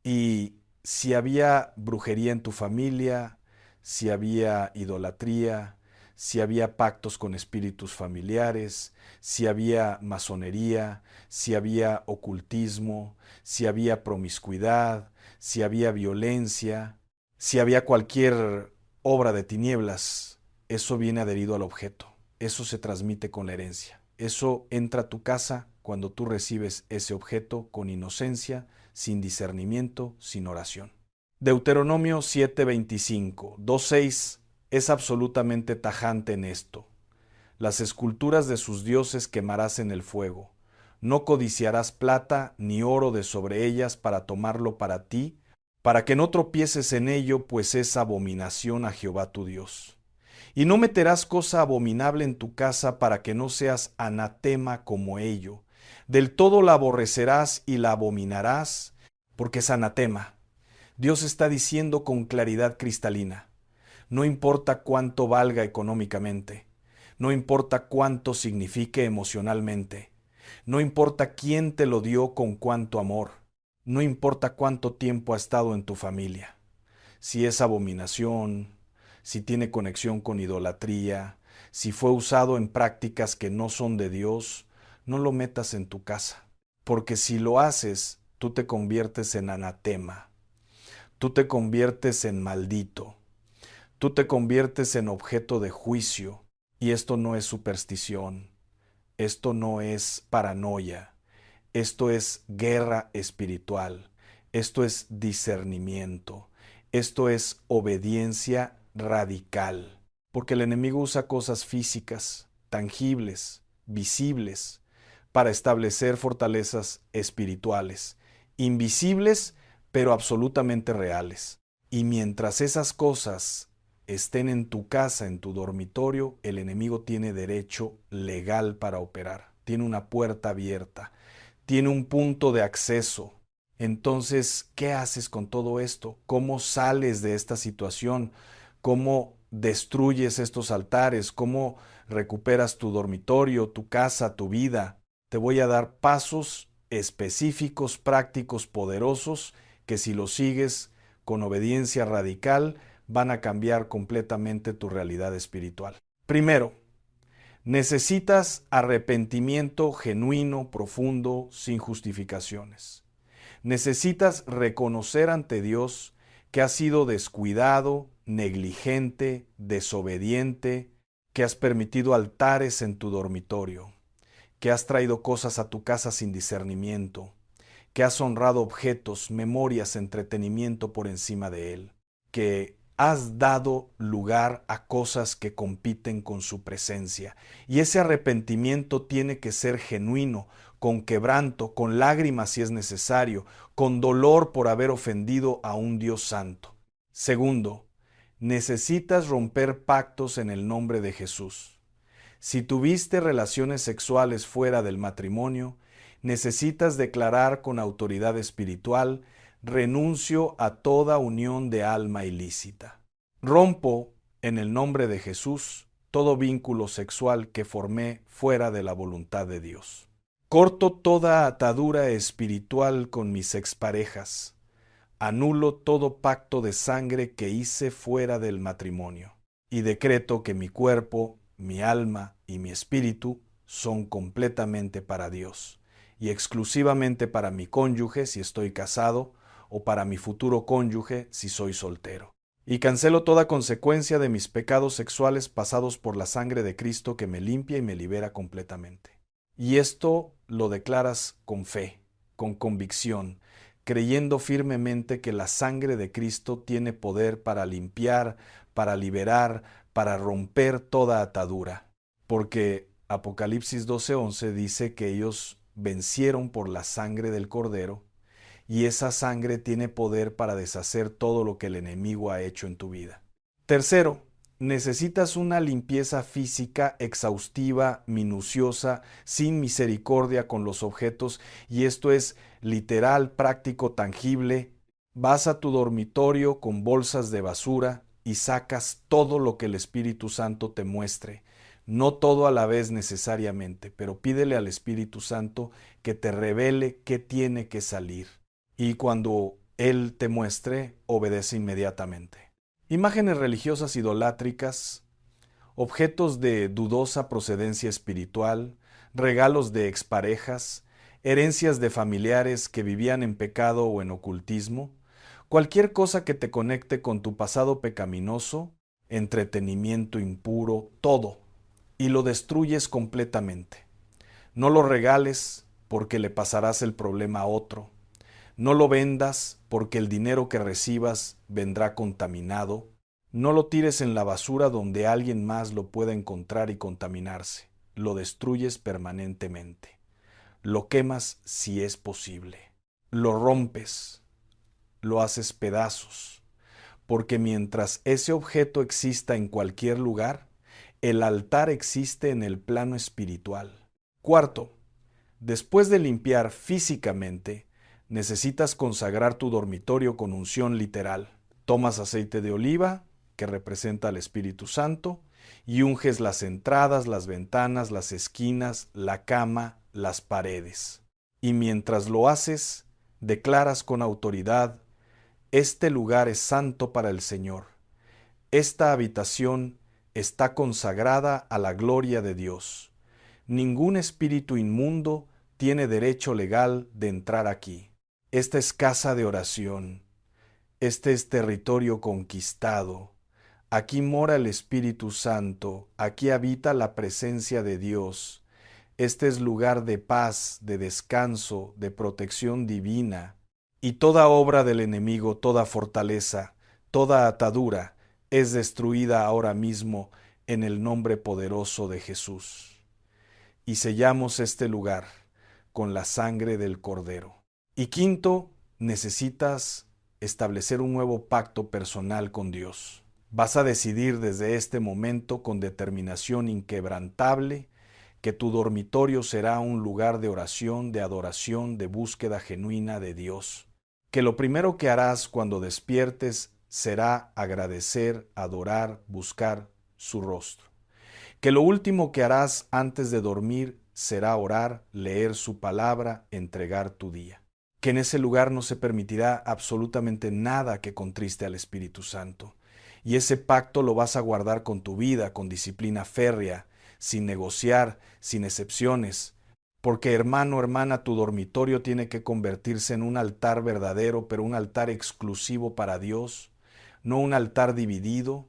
Y si había brujería en tu familia, si había idolatría, si había pactos con espíritus familiares, si había masonería, si había ocultismo, si había promiscuidad, si había violencia, si había cualquier obra de tinieblas, eso viene adherido al objeto, eso se transmite con la herencia, eso entra a tu casa cuando tú recibes ese objeto con inocencia, sin discernimiento, sin oración. Deuteronomio 7:25, 2:6 es absolutamente tajante en esto. Las esculturas de sus dioses quemarás en el fuego. No codiciarás plata ni oro de sobre ellas para tomarlo para ti, para que no tropieces en ello, pues es abominación a Jehová tu Dios. Y no meterás cosa abominable en tu casa para que no seas anatema como ello. Del todo la aborrecerás y la abominarás, porque es anatema. Dios está diciendo con claridad cristalina, no importa cuánto valga económicamente, no importa cuánto signifique emocionalmente, No importa quién te lo dio con cuánto amor. No importa cuánto tiempo ha estado en tu familia. Si es abominación, si tiene conexión con idolatría, si fue usado en prácticas que no son de Dios, no lo metas en tu casa. Porque si lo haces, tú te conviertes en anatema. Tú te conviertes en maldito. Tú te conviertes en objeto de juicio. Y esto no es superstición. Esto no es paranoia. Esto es guerra espiritual. Esto es discernimiento. Esto es obediencia radical. Porque el enemigo usa cosas físicas, tangibles, visibles, para establecer fortalezas espirituales, invisibles, pero absolutamente reales. Y mientras esas cosas estén en tu casa, en tu dormitorio, el enemigo tiene derecho legal para operar. Tiene una puerta abierta. Tiene un punto de acceso. Entonces, ¿qué haces con todo esto? ¿Cómo sales de esta situación? ¿Cómo destruyes estos altares? ¿Cómo recuperas tu dormitorio, tu casa, tu vida? Te voy a dar pasos específicos, prácticos, poderosos, que si los sigues con obediencia radical, van a cambiar completamente tu realidad espiritual. Primero, necesitas arrepentimiento genuino, profundo, sin justificaciones. Necesitas reconocer ante Dios que has sido descuidado, negligente, desobediente, que has permitido altares en tu dormitorio, que has traído cosas a tu casa sin discernimiento, que has honrado objetos, memorias, entretenimiento por encima de él, que has dado lugar a cosas que compiten con su presencia. Y ese arrepentimiento tiene que ser genuino, con quebranto, con lágrimas si es necesario, con dolor por haber ofendido a un Dios santo. Segundo, necesitas romper pactos en el nombre de Jesús. Si tuviste relaciones sexuales fuera del matrimonio, necesitas declarar con autoridad espiritual: renuncio a toda unión de alma ilícita. Rompo, en el nombre de Jesús, todo vínculo sexual que formé fuera de la voluntad de Dios. Corto toda atadura espiritual con mis exparejas. Anulo todo pacto de sangre que hice fuera del matrimonio. Y decreto que mi cuerpo, mi alma y mi espíritu son completamente para Dios y exclusivamente para mi cónyuge si estoy casado o para mi futuro cónyuge si soy soltero. Y cancelo toda consecuencia de mis pecados sexuales pasados por la sangre de Cristo que me limpia y me libera completamente. Y esto lo declaras con fe, con convicción, creyendo firmemente que la sangre de Cristo tiene poder para limpiar, para liberar, para romper toda atadura. Porque Apocalipsis 12:11 dice que ellos vencieron por la sangre del Cordero, y esa sangre tiene poder para deshacer todo lo que el enemigo ha hecho en tu vida. Tercero, necesitas una limpieza física exhaustiva, minuciosa, sin misericordia con los objetos, y esto es literal, práctico, tangible. Vas a tu dormitorio con bolsas de basura y sacas todo lo que el Espíritu Santo te muestre. No todo a la vez necesariamente, pero pídele al Espíritu Santo que te revele qué tiene que salir. Y cuando Él te muestre, obedece inmediatamente. Imágenes religiosas idolátricas, objetos de dudosa procedencia espiritual, regalos de exparejas, herencias de familiares que vivían en pecado o en ocultismo, cualquier cosa que te conecte con tu pasado pecaminoso, entretenimiento impuro, todo, y lo destruyes completamente. No lo regales porque le pasarás el problema a otro. No lo vendas porque el dinero que recibas vendrá contaminado. No lo tires en la basura donde alguien más lo pueda encontrar y contaminarse. Lo destruyes permanentemente. Lo quemas si es posible. Lo rompes. Lo haces pedazos. Porque mientras ese objeto exista en cualquier lugar, el altar existe en el plano espiritual. Cuarto, después de limpiar físicamente, necesitas consagrar tu dormitorio con unción literal. Tomas aceite de oliva, que representa al Espíritu Santo, y unges las entradas, las ventanas, las esquinas, la cama, las paredes. Y mientras lo haces, declaras con autoridad: este lugar es santo para el Señor. Esta habitación está consagrada a la gloria de Dios. Ningún espíritu inmundo tiene derecho legal de entrar aquí. Esta es casa de oración. Este es territorio conquistado. Aquí mora el Espíritu Santo. Aquí habita la presencia de Dios. Este es lugar de paz, de descanso, de protección divina. Y toda obra del enemigo, toda fortaleza, toda atadura, es destruida ahora mismo en el nombre poderoso de Jesús. Y sellamos este lugar con la sangre del Cordero. Y quinto, necesitas establecer un nuevo pacto personal con Dios. Vas a decidir desde este momento con determinación inquebrantable que tu dormitorio será un lugar de oración, de adoración, de búsqueda genuina de Dios. Que lo primero que harás cuando despiertes será agradecer, adorar, buscar su rostro. Que lo último que harás antes de dormir será orar, leer su palabra, entregar tu día. Que en ese lugar no se permitirá absolutamente nada que contriste al Espíritu Santo. Y ese pacto lo vas a guardar con tu vida, con disciplina férrea, sin negociar, sin excepciones. Porque hermano, hermana, tu dormitorio tiene que convertirse en un altar verdadero, pero un altar exclusivo para Dios, no un altar dividido,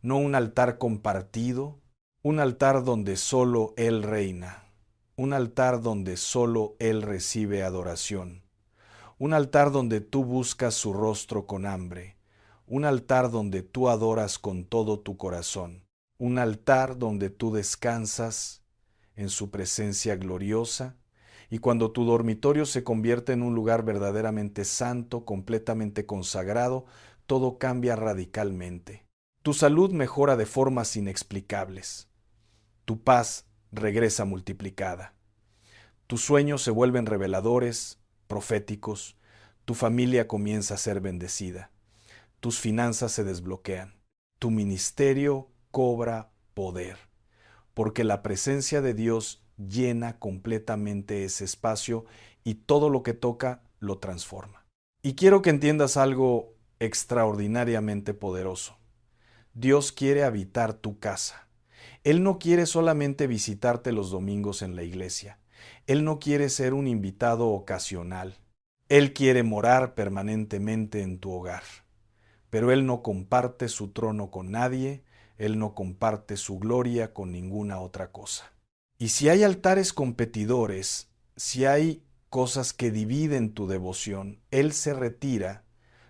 no un altar compartido, un altar donde solo Él reina, un altar donde solo Él recibe adoración, un altar donde tú buscas su rostro con hambre, un altar donde tú adoras con todo tu corazón, un altar donde tú descansas en su presencia gloriosa. Y cuando tu dormitorio se convierte en un lugar verdaderamente santo, completamente consagrado, todo cambia radicalmente. Tu salud mejora de formas inexplicables. Tu paz regresa multiplicada. Tus sueños se vuelven reveladores, proféticos. Tu familia comienza a ser bendecida. Tus finanzas se desbloquean. Tu ministerio cobra poder, porque la presencia de Dios llena completamente ese espacio y todo lo que toca lo transforma. Y quiero que entiendas algo extraordinariamente poderoso. Dios quiere habitar tu casa. Él no quiere solamente visitarte los domingos en la iglesia. Él no quiere ser un invitado ocasional. Él quiere morar permanentemente en tu hogar. Pero Él no comparte su trono con nadie, Él no comparte su gloria con ninguna otra cosa. Y si hay altares competidores, si hay cosas que dividen tu devoción, Él se retira,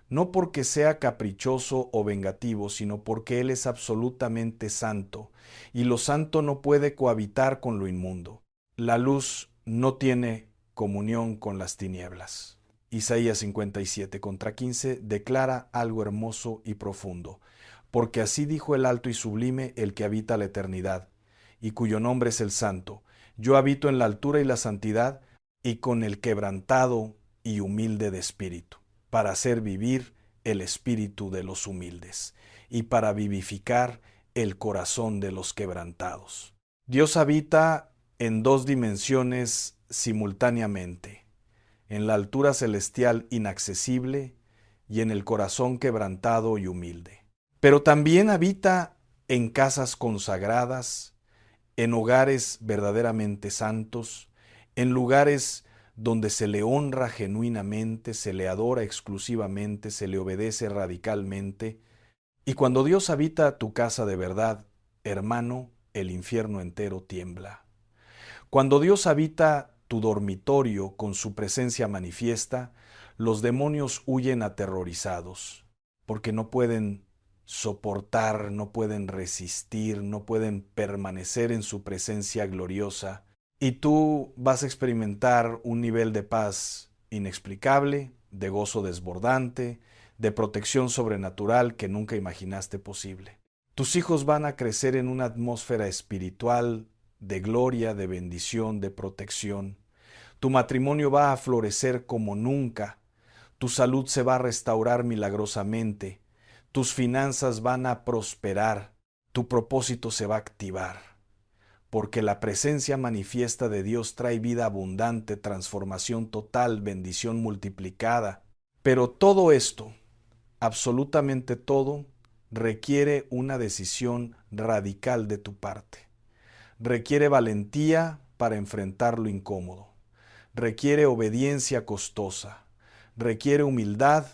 no porque sea caprichoso o vengativo, sino porque Él es absolutamente santo, y lo santo no puede cohabitar con lo inmundo. La luz no tiene comunión con las tinieblas. Isaías 57:15 declara algo hermoso y profundo. Porque así dijo el alto y sublime, el que habita la eternidad, y cuyo nombre es el Santo. Yo habito en la altura y la santidad, y con el quebrantado y humilde de espíritu, para hacer vivir el espíritu de los humildes, y para vivificar el corazón de los quebrantados. Dios habita en dos dimensiones simultáneamente: en la altura celestial inaccesible y en el corazón quebrantado y humilde. Pero también habita en casas consagradas, en hogares verdaderamente santos, en lugares donde se le honra genuinamente, se le adora exclusivamente, se le obedece radicalmente. Y cuando Dios habita tu casa de verdad, hermano, el infierno entero tiembla. Cuando Dios habita tu dormitorio con su presencia manifiesta, los demonios huyen aterrorizados, porque no pueden soportar, no pueden resistir, no pueden permanecer en su presencia gloriosa, y tú vas a experimentar un nivel de paz inexplicable, de gozo desbordante, de protección sobrenatural que nunca imaginaste posible. Tus hijos van a crecer en una atmósfera espiritual de gloria, de bendición, de protección. Tu matrimonio va a florecer como nunca. Tu salud se va a restaurar milagrosamente. Tus finanzas van a prosperar. Tu propósito se va a activar. porque la presencia manifiesta de Dios trae vida abundante, transformación total, bendición multiplicada. Pero todo esto, absolutamente todo, requiere una decisión radical de tu parte. Requiere valentía para enfrentar lo incómodo. Requiere obediencia costosa. Requiere humildad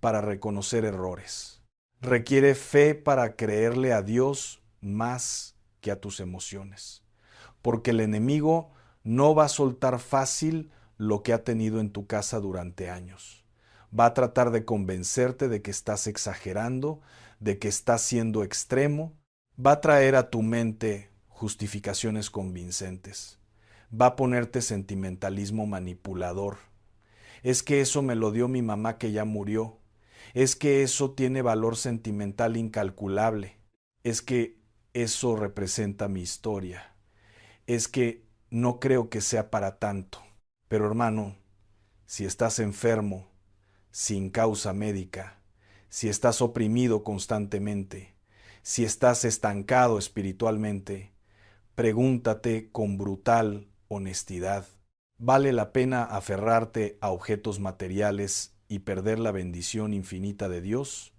para reconocer errores. Requiere fe para creerle a Dios más que a tus emociones. Porque el enemigo no va a soltar fácil lo que ha tenido en tu casa durante años. Va a tratar de convencerte de que estás exagerando, de que estás siendo extremo. Va a traer a tu mente justificaciones convincentes. Va a ponerte sentimentalismo manipulador. Es que eso me lo dio mi mamá que ya murió. Es que eso tiene valor sentimental incalculable. Es que eso representa mi historia. Es que no creo que sea para tanto. Pero hermano, si estás enfermo, sin causa médica, si estás oprimido constantemente, si estás estancado espiritualmente, pregúntate con brutal honestidad, ¿vale la pena aferrarte a objetos materiales y perder la bendición infinita de Dios?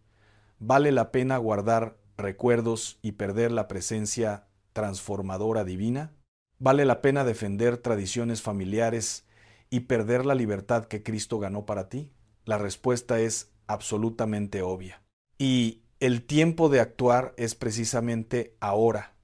¿Vale la pena guardar recuerdos y perder la presencia transformadora divina? ¿Vale la pena defender tradiciones familiares y perder la libertad que Cristo ganó para ti? La respuesta es absolutamente obvia. Y el tiempo de actuar es precisamente ahora.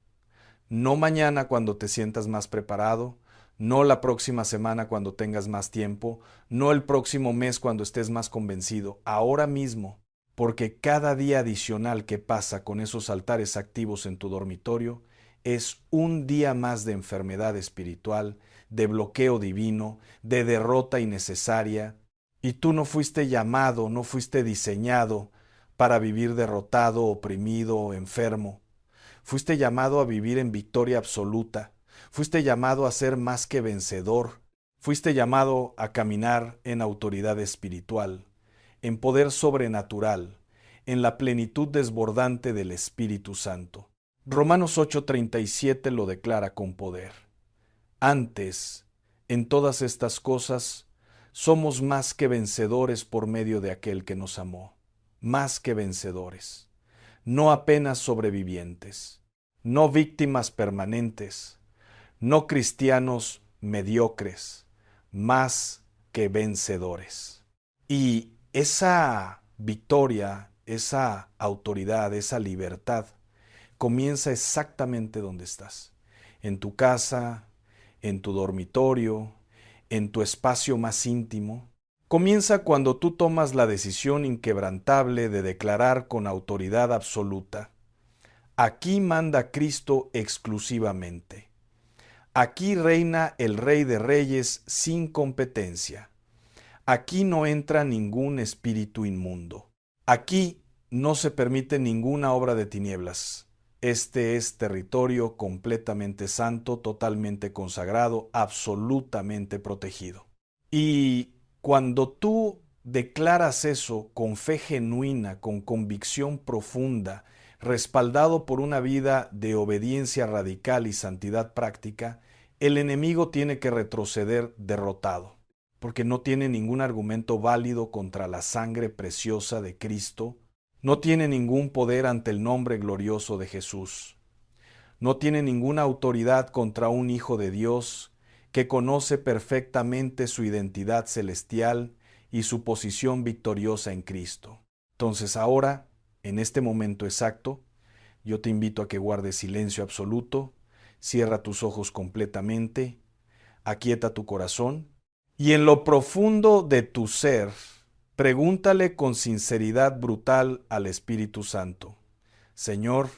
No mañana cuando te sientas más preparado, no la próxima semana cuando tengas más tiempo, no el próximo mes cuando estés más convencido, ahora mismo, porque cada día adicional que pasa con esos altares activos en tu dormitorio es un día más de enfermedad espiritual, de bloqueo divino, de derrota innecesaria, y tú no fuiste llamado, no fuiste diseñado para vivir derrotado, oprimido, enfermo. Fuiste llamado a vivir en victoria absoluta. Fuiste llamado a ser más que vencedor. Fuiste llamado a caminar en autoridad espiritual, en poder sobrenatural, en la plenitud desbordante del Espíritu Santo. Romanos 8:37 lo declara con poder. Antes, en todas estas cosas, somos más que vencedores por medio de aquel que nos amó. Más que vencedores. No apenas sobrevivientes, no víctimas permanentes, no cristianos mediocres, más que vencedores. Y esa victoria, esa autoridad, esa libertad, comienza exactamente donde estás, en tu casa, en tu dormitorio, en tu espacio más íntimo. Comienza cuando tú tomas la decisión inquebrantable de declarar con autoridad absoluta: aquí manda Cristo exclusivamente. Aquí reina el Rey de Reyes sin competencia. Aquí no entra ningún espíritu inmundo. Aquí no se permite ninguna obra de tinieblas. Este es territorio completamente santo, totalmente consagrado, absolutamente protegido. Y cuando tú declaras eso con fe genuina, con convicción profunda, respaldado por una vida de obediencia radical y santidad práctica, el enemigo tiene que retroceder derrotado, porque no tiene ningún argumento válido contra la sangre preciosa de Cristo, no tiene ningún poder ante el nombre glorioso de Jesús, no tiene ninguna autoridad contra un Hijo de Dios que conoce perfectamente su identidad celestial y su posición victoriosa en Cristo. Entonces ahora, en este momento exacto, yo te invito a que guardes silencio absoluto, cierra tus ojos completamente, aquieta tu corazón y en lo profundo de tu ser, pregúntale con sinceridad brutal al Espíritu Santo: Señor,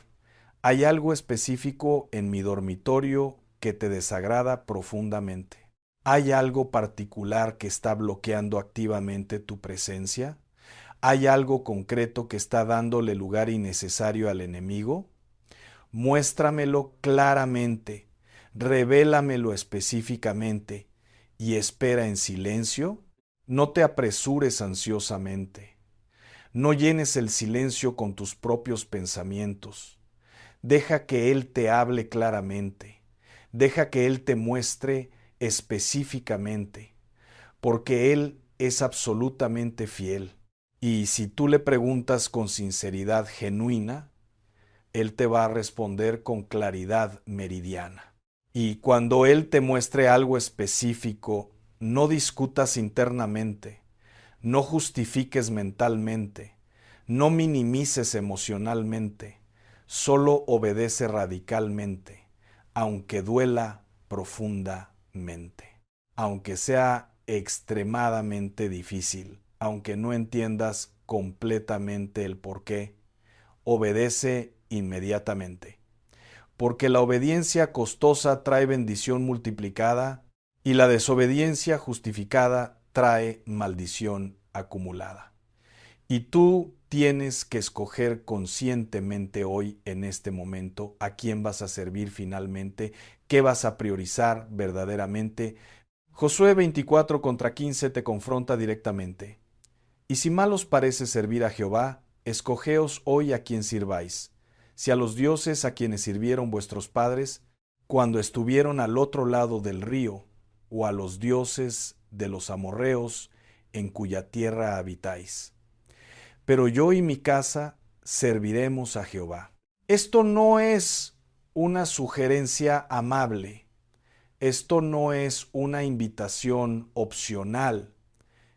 ¿hay algo específico en mi dormitorio que te desagrada profundamente? ¿Hay algo particular que está bloqueando activamente tu presencia? ¿Hay algo concreto que está dándole lugar innecesario al enemigo? Muéstramelo claramente, revélamelo específicamente y espera en silencio. No te apresures ansiosamente. No llenes el silencio con tus propios pensamientos. Deja que Él te hable claramente. Deja que Él te muestre específicamente, porque Él es absolutamente fiel. Y si tú le preguntas con sinceridad genuina, Él te va a responder con claridad meridiana. Y cuando Él te muestre algo específico, no discutas internamente, no justifiques mentalmente, no minimices emocionalmente, solo obedece radicalmente, aunque duela profundamente, aunque sea extremadamente difícil, aunque no entiendas completamente el porqué, obedece inmediatamente, porque la obediencia costosa trae bendición multiplicada y la desobediencia justificada trae maldición acumulada. Y tú tienes que escoger conscientemente hoy, en este momento, a quién vas a servir finalmente, qué vas a priorizar verdaderamente. Josué 24:15 te confronta directamente. Y si mal os parece servir a Jehová, escogeos hoy a quien sirváis, si a los dioses a quienes sirvieron vuestros padres cuando estuvieron al otro lado del río, o a los dioses de los amorreos en cuya tierra habitáis. Pero yo y mi casa serviremos a Jehová. Esto no es una sugerencia amable, esto no es una invitación opcional,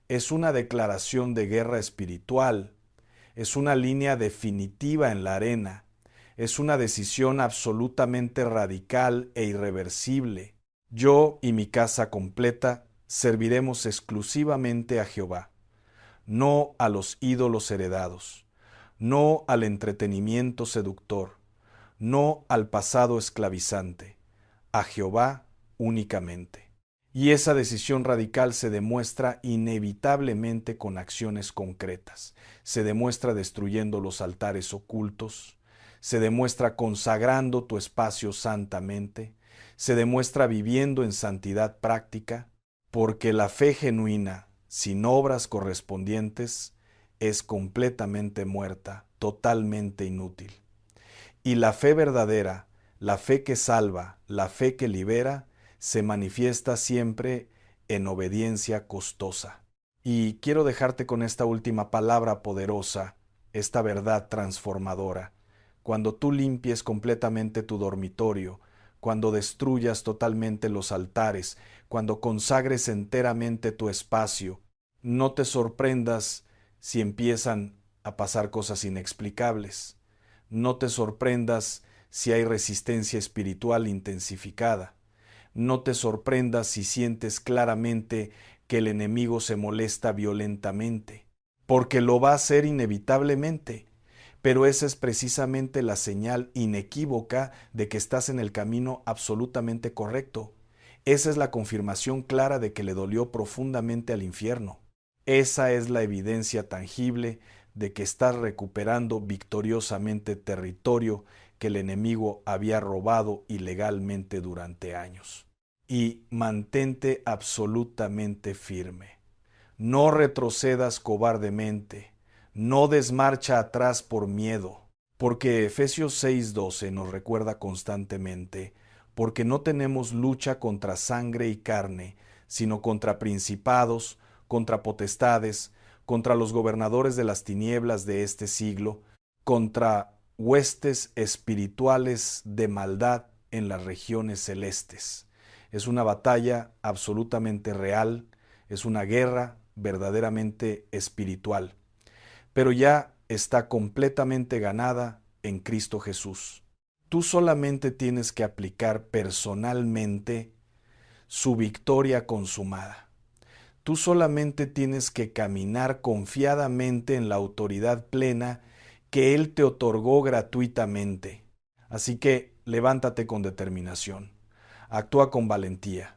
es una declaración de guerra espiritual, es una línea definitiva en la arena, es una decisión absolutamente radical e irreversible. Yo y mi casa completa serviremos exclusivamente a Jehová, no a los ídolos heredados, no al entretenimiento seductor, no al pasado esclavizante, a Jehová únicamente. Y esa decisión radical se demuestra inevitablemente con acciones concretas. Se demuestra destruyendo los altares ocultos, se demuestra consagrando tu espacio santamente, se demuestra viviendo en santidad práctica, porque la fe genuina, sin obras correspondientes, es completamente muerta, totalmente inútil. Y la fe verdadera, la fe que salva, la fe que libera, se manifiesta siempre en obediencia costosa. Y quiero dejarte con esta última palabra poderosa, esta verdad transformadora. Cuando tú limpies completamente tu dormitorio, cuando destruyas totalmente los altares, cuando consagres enteramente tu espacio, no te sorprendas si empiezan a pasar cosas inexplicables. No te sorprendas si hay resistencia espiritual intensificada. No te sorprendas si sientes claramente que el enemigo se molesta violentamente, porque lo va a hacer inevitablemente. Pero esa es precisamente la señal inequívoca de que estás en el camino absolutamente correcto. Esa es la confirmación clara de que le dolió profundamente al infierno. Esa es la evidencia tangible de que estás recuperando victoriosamente territorio que el enemigo había robado ilegalmente durante años. Y mantente absolutamente firme. No retrocedas cobardemente. No des marcha atrás por miedo. Porque Efesios 6:12 nos recuerda constantemente, porque no tenemos lucha contra sangre y carne, sino contra principados, contra potestades, contra los gobernadores de las tinieblas de este siglo, contra huestes espirituales de maldad en las regiones celestes. Es una batalla absolutamente real, es una guerra verdaderamente espiritual, pero ya está completamente ganada en Cristo Jesús. Tú solamente tienes que aplicar personalmente su victoria consumada. Tú solamente tienes que caminar confiadamente en la autoridad plena que Él te otorgó gratuitamente. Así que levántate con determinación, actúa con valentía,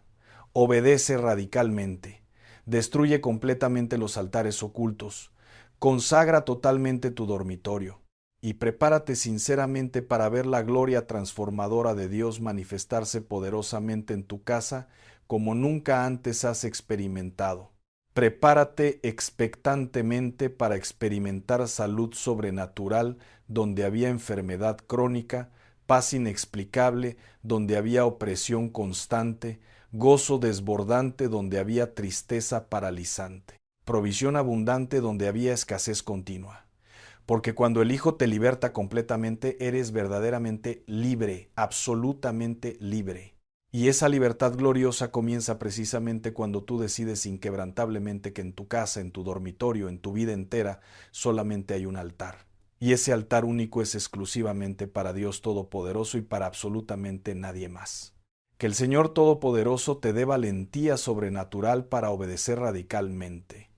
obedece radicalmente, destruye completamente los altares ocultos, consagra totalmente tu dormitorio y prepárate sinceramente para ver la gloria transformadora de Dios manifestarse poderosamente en tu casa como nunca antes has experimentado. Prepárate expectantemente para experimentar salud sobrenatural donde había enfermedad crónica, paz inexplicable donde había opresión constante, gozo desbordante donde había tristeza paralizante, provisión abundante donde había escasez continua. Porque cuando el Hijo te liberta completamente, eres verdaderamente libre, absolutamente libre. Y esa libertad gloriosa comienza precisamente cuando tú decides inquebrantablemente que en tu casa, en tu dormitorio, en tu vida entera, solamente hay un altar. Y ese altar único es exclusivamente para Dios Todopoderoso y para absolutamente nadie más. Que el Señor Todopoderoso te dé valentía sobrenatural para obedecer radicalmente.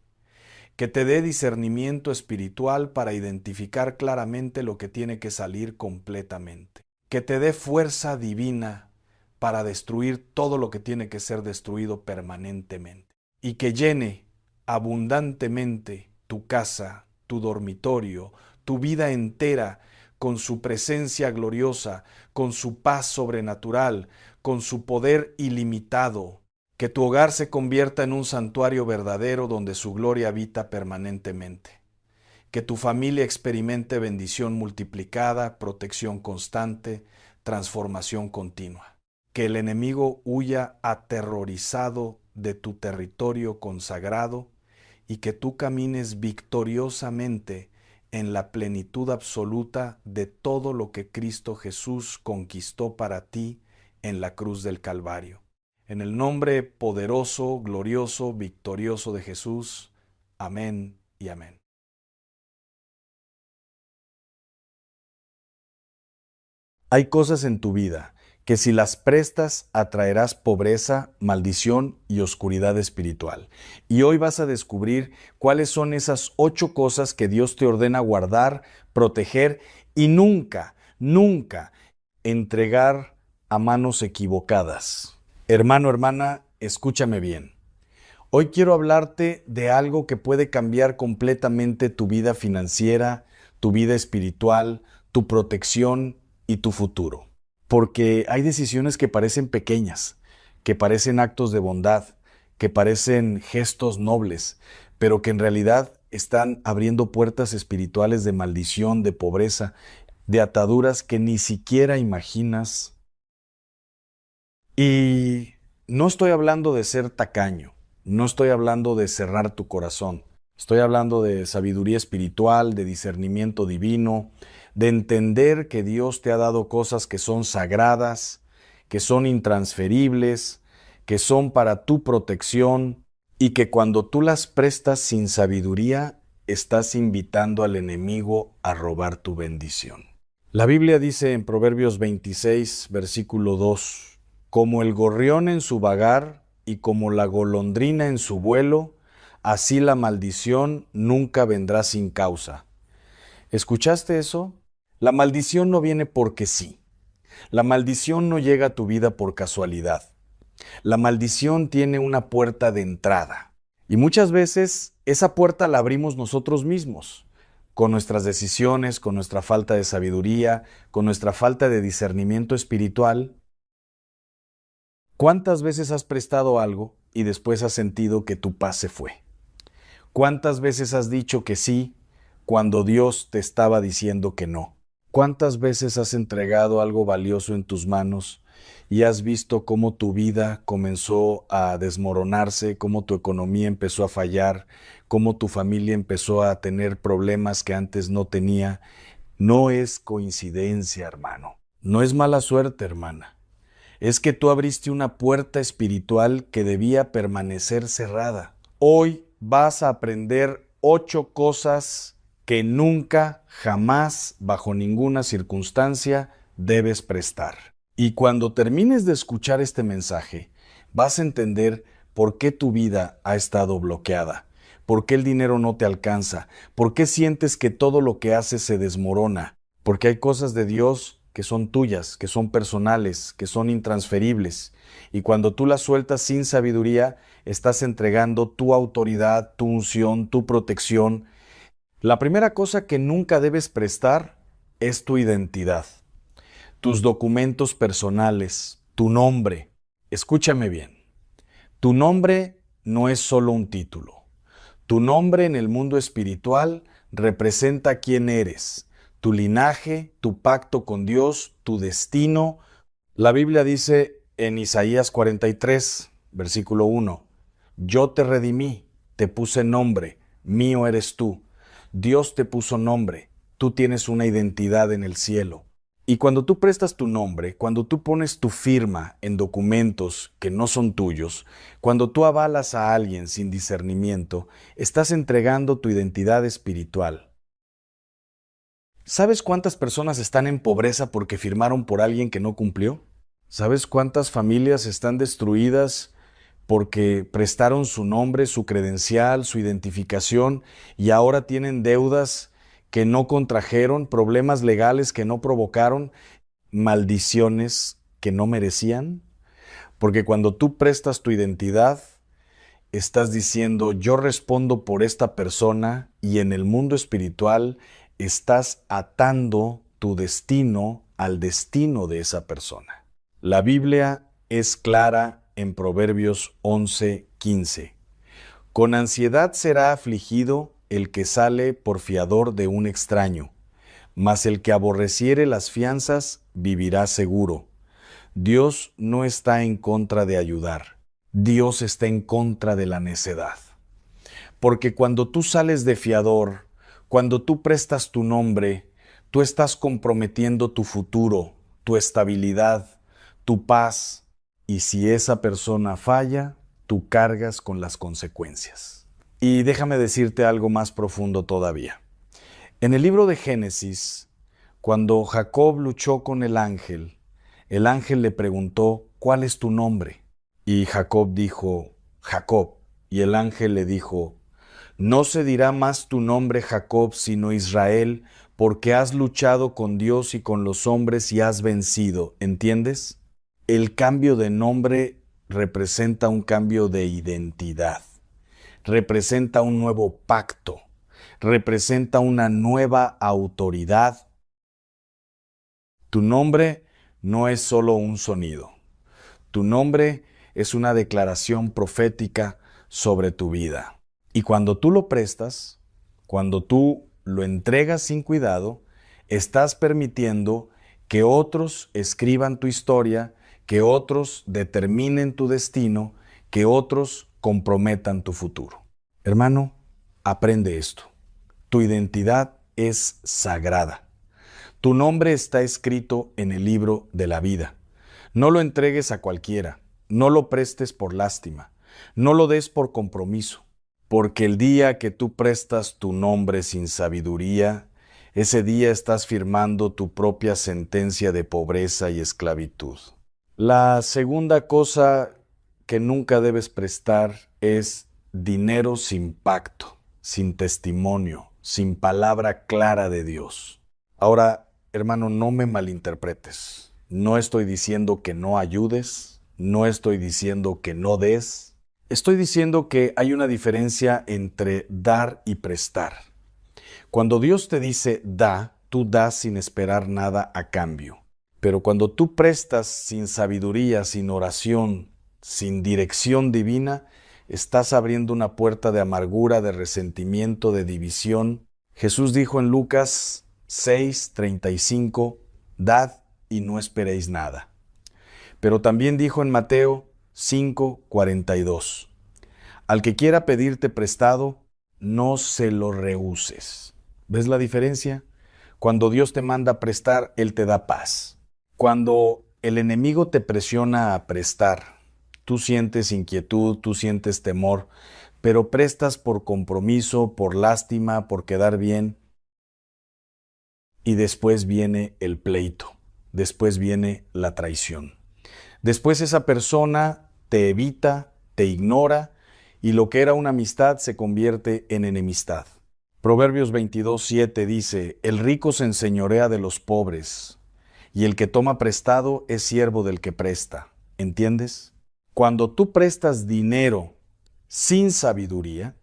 Que te dé discernimiento espiritual para identificar claramente lo que tiene que salir completamente. Que te dé fuerza divina para destruir todo lo que tiene que ser destruido permanentemente. Y que llene abundantemente tu casa, tu dormitorio, tu vida entera con su presencia gloriosa, con su paz sobrenatural, con su poder ilimitado. Que tu hogar se convierta en un santuario verdadero donde su gloria habita permanentemente. Que tu familia experimente bendición multiplicada, protección constante, transformación continua. Que el enemigo huya aterrorizado de tu territorio consagrado y que tú camines victoriosamente en la plenitud absoluta de todo lo que Cristo Jesús conquistó para ti en la cruz del Calvario. En el nombre poderoso, glorioso, victorioso de Jesús. Amén y amén. Hay cosas en tu vida que si las prestas atraerás pobreza, maldición y oscuridad espiritual. Y hoy vas a descubrir cuáles son esas 8 cosas que Dios te ordena guardar, proteger y nunca, nunca entregar a manos equivocadas. Hermano, hermana, escúchame bien. Hoy quiero hablarte de algo que puede cambiar completamente tu vida financiera, tu vida espiritual, tu protección y tu futuro. Porque hay decisiones que parecen pequeñas, que parecen actos de bondad, que parecen gestos nobles, pero que en realidad están abriendo puertas espirituales de maldición, de pobreza, de ataduras que ni siquiera imaginas. Y no estoy hablando de ser tacaño, no estoy hablando de cerrar tu corazón. Estoy hablando de sabiduría espiritual, de discernimiento divino, de entender que Dios te ha dado cosas que son sagradas, que son intransferibles, que son para tu protección y que cuando tú las prestas sin sabiduría, estás invitando al enemigo a robar tu bendición. La Biblia dice en Proverbios 26, versículo 2, como el gorrión en su vagar y como la golondrina en su vuelo, así la maldición nunca vendrá sin causa. ¿Escuchaste eso? La maldición no viene porque sí. La maldición no llega a tu vida por casualidad. La maldición tiene una puerta de entrada. Y muchas veces esa puerta la abrimos nosotros mismos, con nuestras decisiones, con nuestra falta de sabiduría, con nuestra falta de discernimiento espiritual. ¿Cuántas veces has prestado algo y después has sentido que tu paz se fue? ¿Cuántas veces has dicho que sí cuando Dios te estaba diciendo que no? ¿Cuántas veces has entregado algo valioso en tus manos y has visto cómo tu vida comenzó a desmoronarse, cómo tu economía empezó a fallar, cómo tu familia empezó a tener problemas que antes no tenía? No es coincidencia, hermano. No es mala suerte, hermana. Es que tú abriste una puerta espiritual que debía permanecer cerrada. Hoy vas a aprender 8 cosas que nunca, jamás, bajo ninguna circunstancia, debes prestar. Y cuando termines de escuchar este mensaje, vas a entender por qué tu vida ha estado bloqueada, por qué el dinero no te alcanza, por qué sientes que todo lo que haces se desmorona, porque hay cosas de Dios que son tuyas, que son personales, que son intransferibles. Y cuando tú las sueltas sin sabiduría, estás entregando tu autoridad, tu unción, tu protección. La primera cosa que nunca debes prestar es tu identidad, tus documentos personales, tu nombre. Escúchame bien, tu nombre no es solo un título. Tu nombre en el mundo espiritual representa quién eres. tu linaje, tu pacto con Dios, tu destino. La Biblia dice en Isaías 43, versículo 1, yo te redimí, te puse nombre, mío eres tú. Dios te puso nombre, tú tienes una identidad en el cielo. Y cuando tú prestas tu nombre, cuando tú pones tu firma en documentos que no son tuyos, cuando tú avalas a alguien sin discernimiento, estás entregando tu identidad espiritual. ¿Sabes cuántas personas están en pobreza porque firmaron por alguien que no cumplió? ¿Sabes cuántas familias están destruidas porque prestaron su nombre, su credencial, su identificación y ahora tienen deudas que no contrajeron, problemas legales que no provocaron, maldiciones que no merecían? Porque cuando tú prestas tu identidad, estás diciendo, yo respondo por esta persona, y en el mundo espiritual estás atando tu destino al destino de esa persona. La Biblia es clara en Proverbios 11:15. Con ansiedad será afligido el que sale por fiador de un extraño, mas el que aborreciere las fianzas vivirá seguro. Dios no está en contra de ayudar. Dios está en contra de la necedad. Porque cuando tú sales de fiador, cuando tú prestas tu nombre, tú estás comprometiendo tu futuro, tu estabilidad, tu paz. Y si esa persona falla, tú cargas con las consecuencias. Y déjame decirte algo más profundo todavía. En el libro de Génesis, cuando Jacob luchó con el ángel le preguntó, ¿cuál es tu nombre? Y Jacob dijo, Jacob. Y el ángel le dijo, no se dirá más tu nombre Jacob, sino Israel, porque has luchado con Dios y con los hombres y has vencido. ¿Entiendes? El cambio de nombre representa un cambio de identidad, representa un nuevo pacto, representa una nueva autoridad. Tu nombre no es solo un sonido. Tu nombre es una declaración profética sobre tu vida. Y cuando tú lo prestas, cuando tú lo entregas sin cuidado, estás permitiendo que otros escriban tu historia, que otros determinen tu destino, que otros comprometan tu futuro. Hermano, aprende esto. Tu identidad es sagrada. Tu nombre está escrito en el libro de la vida. No lo entregues a cualquiera, no lo prestes por lástima, no lo des por compromiso, porque el día que tú prestas tu nombre sin sabiduría, ese día estás firmando tu propia sentencia de pobreza y esclavitud. La segunda cosa que nunca debes prestar es dinero sin pacto, sin testimonio, sin palabra clara de Dios. Ahora, hermano, no me malinterpretes. No estoy diciendo que no ayudes, no estoy diciendo que no des. Estoy diciendo que hay una diferencia entre dar y prestar. Cuando Dios te dice da, tú das sin esperar nada a cambio. Pero cuando tú prestas sin sabiduría, sin oración, sin dirección divina, estás abriendo una puerta de amargura, de resentimiento, de división. Jesús dijo en Lucas 6:35, dad y no esperéis nada. Pero también dijo en Mateo 5:42, al que quiera pedirte prestado, no se lo rehuses. ¿Ves la diferencia? Cuando Dios te manda a prestar, Él te da paz. Cuando el enemigo te presiona a prestar, tú sientes inquietud, tú sientes temor, pero prestas por compromiso, por lástima, por quedar bien. Y después viene el pleito, después viene la traición. Después esa persona te evita, te ignora, y lo que era una amistad se convierte en enemistad. Proverbios 22:7 dice, el rico se enseñorea de los pobres, y el que toma prestado es siervo del que presta. ¿Entiendes? Cuando tú prestas dinero sin sabiduría,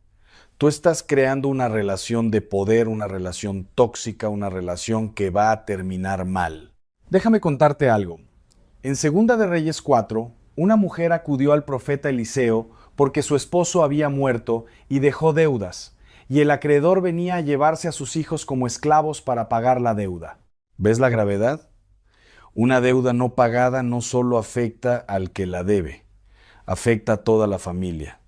tú estás creando una relación de poder, una relación tóxica, una relación que va a terminar mal. Déjame contarte algo. En 2 de Reyes 4, una mujer acudió al profeta Eliseo porque su esposo había muerto y dejó deudas. y el acreedor venía a llevarse a sus hijos como esclavos para pagar la deuda. ¿Ves la gravedad? Una deuda no pagada no solo afecta al que la debe, afecta a toda la familia,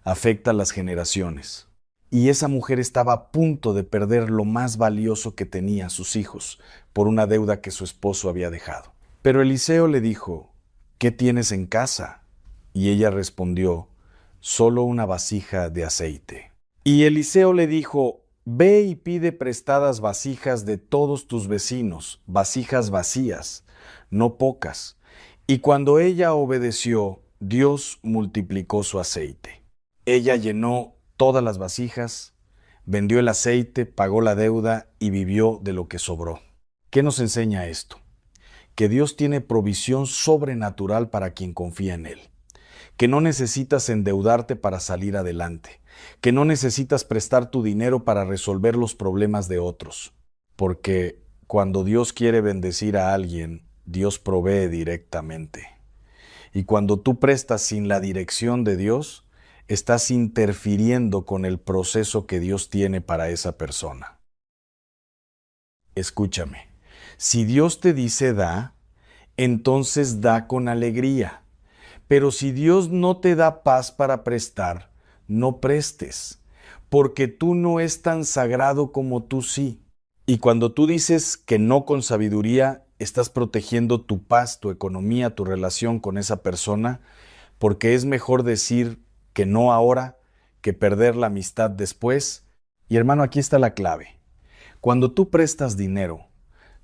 afecta a las generaciones. Y esa mujer estaba a punto de perder lo más valioso que tenía, sus hijos, por una deuda que su esposo había dejado. Pero Eliseo le dijo, ¿qué tienes en casa? Y ella respondió, solo una vasija de aceite. Y Eliseo le dijo, ve y pide prestadas vasijas de todos tus vecinos, vasijas vacías, no pocas. Y cuando ella obedeció, Dios multiplicó su aceite. Ella llenó todas las vasijas, vendió el aceite, pagó la deuda y vivió de lo que sobró. ¿Qué nos enseña esto? Que Dios tiene provisión sobrenatural para quien confía en Él. Que no necesitas endeudarte para salir adelante. Que no necesitas prestar tu dinero para resolver los problemas de otros. Porque cuando Dios quiere bendecir a alguien, Dios provee directamente. Y cuando tú prestas sin la dirección de Dios, estás interfiriendo con el proceso que Dios tiene para esa persona. Escúchame, si Dios te dice da, entonces da con alegría. Pero si Dios no te da paz para prestar, no prestes, porque tú no es tan sagrado como tú sí. Y cuando tú dices que no con sabiduría, estás protegiendo tu paz, tu economía, tu relación con esa persona, porque es mejor decir que no ahora, que perder la amistad después. Y hermano, aquí está la clave. Cuando tú prestas dinero,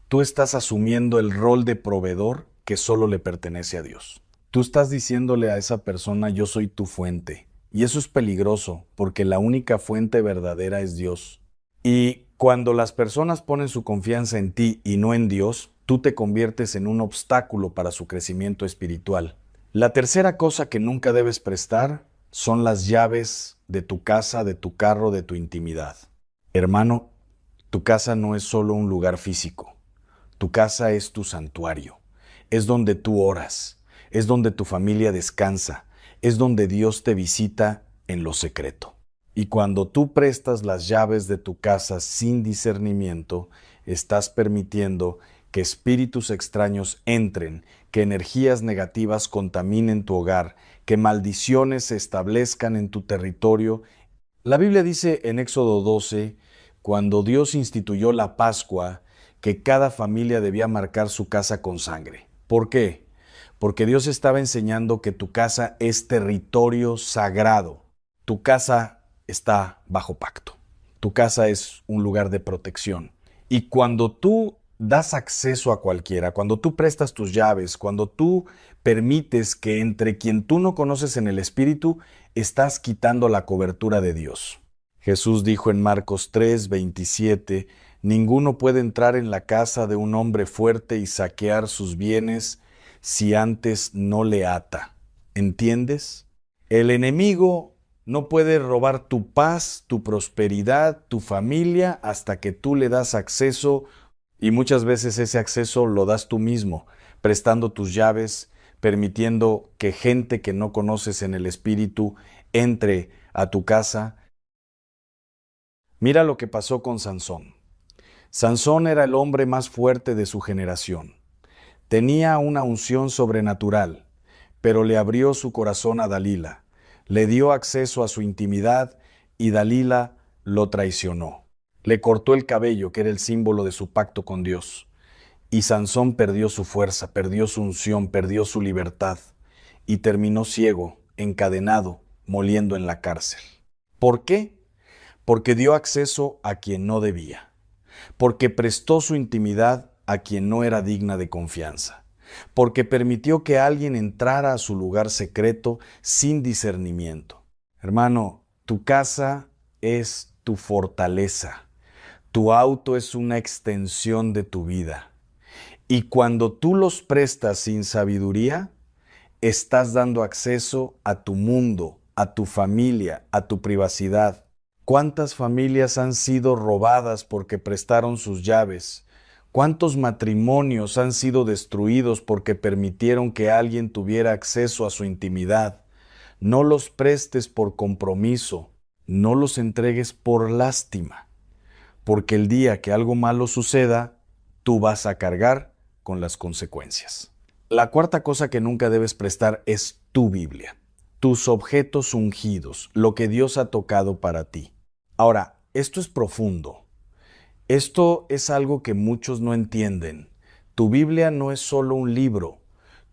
tú estás asumiendo el rol de proveedor que solo le pertenece a Dios. Tú estás diciéndole a esa persona, yo soy tu fuente. Y eso es peligroso, porque la única fuente verdadera es Dios. Y cuando las personas ponen su confianza en ti y no en Dios, tú te conviertes en un obstáculo para su crecimiento espiritual. La tercera cosa que nunca debes prestar son las llaves de tu casa, de tu carro, de tu intimidad. Hermano, tu casa no es solo un lugar físico. Tu casa es tu santuario. Es donde tú oras. Es donde tu familia descansa. Es donde Dios te visita en lo secreto. Y cuando tú prestas las llaves de tu casa sin discernimiento, estás permitiendo que espíritus extraños entren, que energías negativas contaminen tu hogar, que maldiciones se establezcan en tu territorio. La Biblia dice en Éxodo 12, cuando Dios instituyó la Pascua, que cada familia debía marcar su casa con sangre. ¿Por qué? Porque Dios estaba enseñando que tu casa es territorio sagrado. Tu casa está bajo pacto. Tu casa es un lugar de protección. Y cuando tú das acceso a cualquiera, cuando tú prestas tus llaves, cuando tú permites que entre quien tú no conoces en el Espíritu, estás quitando la cobertura de Dios. Jesús dijo en Marcos 3:27, ninguno puede entrar en la casa de un hombre fuerte y saquear sus bienes si antes no le ata. ¿Entiendes? El enemigo no puede robar tu paz, tu prosperidad, tu familia, hasta que tú le das acceso. Y muchas veces ese acceso lo das tú mismo, prestando tus llaves, permitiendo que gente que no conoces en el Espíritu entre a tu casa. Mira lo que pasó con Sansón. Sansón era el hombre más fuerte de su generación. Tenía una unción sobrenatural, pero le abrió su corazón a Dalila, le dio acceso a su intimidad y Dalila lo traicionó. Le cortó el cabello, que era el símbolo de su pacto con Dios. Y Sansón perdió su fuerza, perdió su unción, perdió su libertad y terminó ciego, encadenado, moliendo en la cárcel. ¿Por qué? Porque dio acceso a quien no debía. Porque prestó su intimidad a quien no era digna de confianza. Porque permitió que alguien entrara a su lugar secreto sin discernimiento. Hermano, tu casa es tu fortaleza. Tu auto es una extensión de tu vida. Y cuando tú los prestas sin sabiduría, estás dando acceso a tu mundo, a tu familia, a tu privacidad. ¿Cuántas familias han sido robadas porque prestaron sus llaves? ¿Cuántos matrimonios han sido destruidos porque permitieron que alguien tuviera acceso a su intimidad? No los prestes por compromiso, No los entregues por lástima, porque el día que algo malo suceda, tú vas a cargar con las consecuencias. La cuarta cosa que nunca debes prestar es tu Biblia, tus objetos ungidos, lo que Dios ha tocado para ti. Ahora, esto es profundo. Esto es algo que muchos no entienden. Tu Biblia no es solo un libro.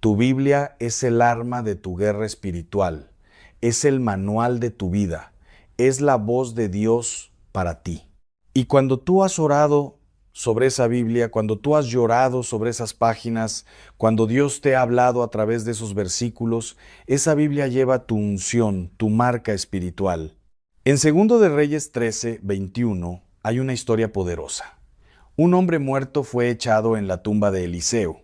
Tu Biblia es el arma de tu guerra espiritual. Es el manual de tu vida. Es la voz de Dios para ti. Y cuando tú has orado sobre esa Biblia, cuando tú has llorado sobre esas páginas, cuando Dios te ha hablado a través de esos versículos, esa Biblia lleva tu unción, tu marca espiritual. En 2 de Reyes 13:21 hay una historia poderosa. Un hombre muerto fue echado en la tumba de Eliseo,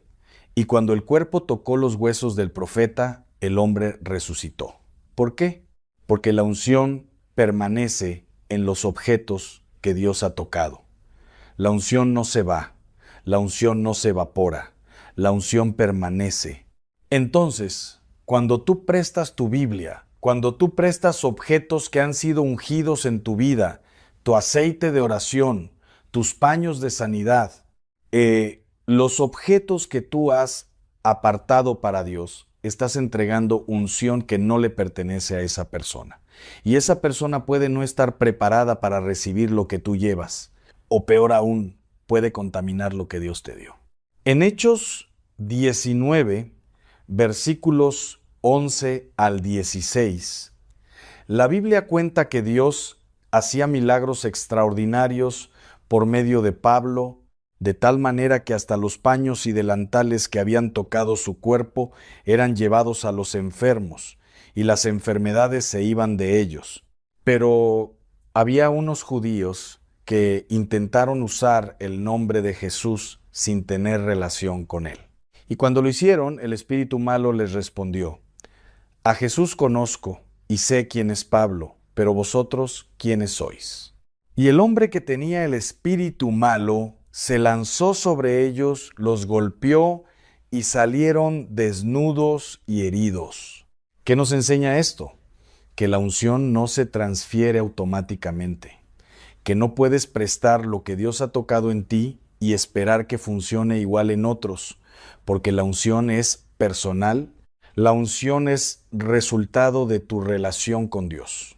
y cuando el cuerpo tocó los huesos del profeta, el hombre resucitó. ¿Por qué? Porque la unción permanece en los objetos que Dios ha tocado. La unción no se va, la unción no se evapora, la unción permanece. Entonces, cuando tú prestas tu Biblia, cuando tú prestas objetos que han sido ungidos en tu vida, tu aceite de oración, tus paños de sanidad, los objetos que tú has apartado para Dios, estás entregando unción que no le pertenece a esa persona. Y esa persona puede no estar preparada para recibir lo que tú llevas, o peor aún, puede contaminar lo que Dios te dio. En Hechos 19, versículos 11 al 16, la Biblia cuenta que Dios hacía milagros extraordinarios por medio de Pablo, de tal manera que hasta los paños y delantales que habían tocado su cuerpo eran llevados a los enfermos, y las enfermedades se iban de ellos. Pero había unos judíos que intentaron usar el nombre de Jesús sin tener relación con él. Y cuando lo hicieron, el espíritu malo les respondió: a Jesús conozco y sé quién es Pablo, pero vosotros, ¿quiénes sois? Y el hombre que tenía el espíritu malo se lanzó sobre ellos, los golpeó y salieron desnudos y heridos. ¿Qué nos enseña esto? Que la unción no se transfiere automáticamente, que no puedes prestar lo que Dios ha tocado en ti y esperar que funcione igual en otros, porque la unción es personal, la unción es resultado de tu relación con Dios.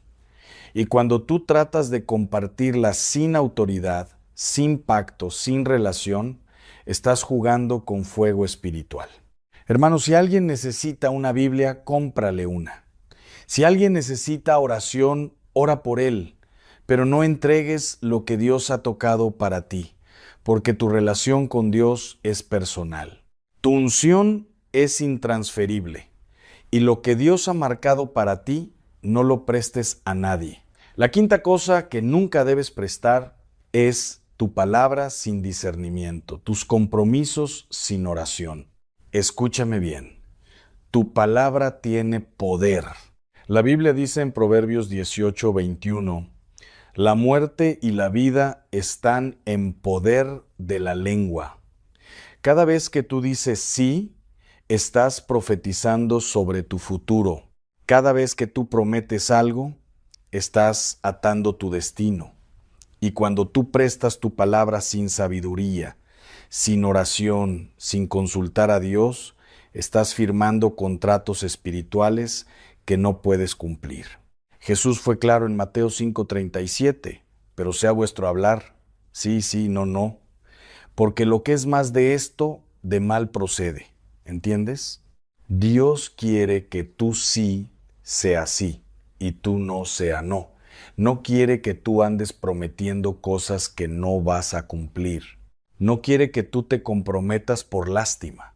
Y cuando tú tratas de compartirla sin autoridad, sin pacto, sin relación, estás jugando con fuego espiritual. Hermanos, si alguien necesita una Biblia, cómprale una. Si alguien necesita oración, ora por él, pero no entregues lo que Dios ha tocado para ti, porque tu relación con Dios es personal. Tu unción es intransferible, y lo que Dios ha marcado para ti, no lo prestes a nadie. La quinta cosa que nunca debes prestar es tu palabra sin discernimiento, tus compromisos sin oración. Escúchame bien, tu palabra tiene poder. La Biblia dice en Proverbios 18:21, la muerte y la vida están en poder de la lengua. Cada vez que tú dices sí, estás profetizando sobre tu futuro. Cada vez que tú prometes algo, estás atando tu destino. Y cuando tú prestas tu palabra sin sabiduría, sin oración, sin consultar a Dios, estás firmando contratos espirituales que no puedes cumplir. Jesús fue claro en Mateo 5:37, pero sea vuestro hablar, sí, sí, no, no, porque lo que es más de esto, de mal procede. ¿Entiendes? Dios quiere que tú sí sea sí y tú no sea no. No quiere que tú andes prometiendo cosas que no vas a cumplir. No quiere que tú te comprometas por lástima.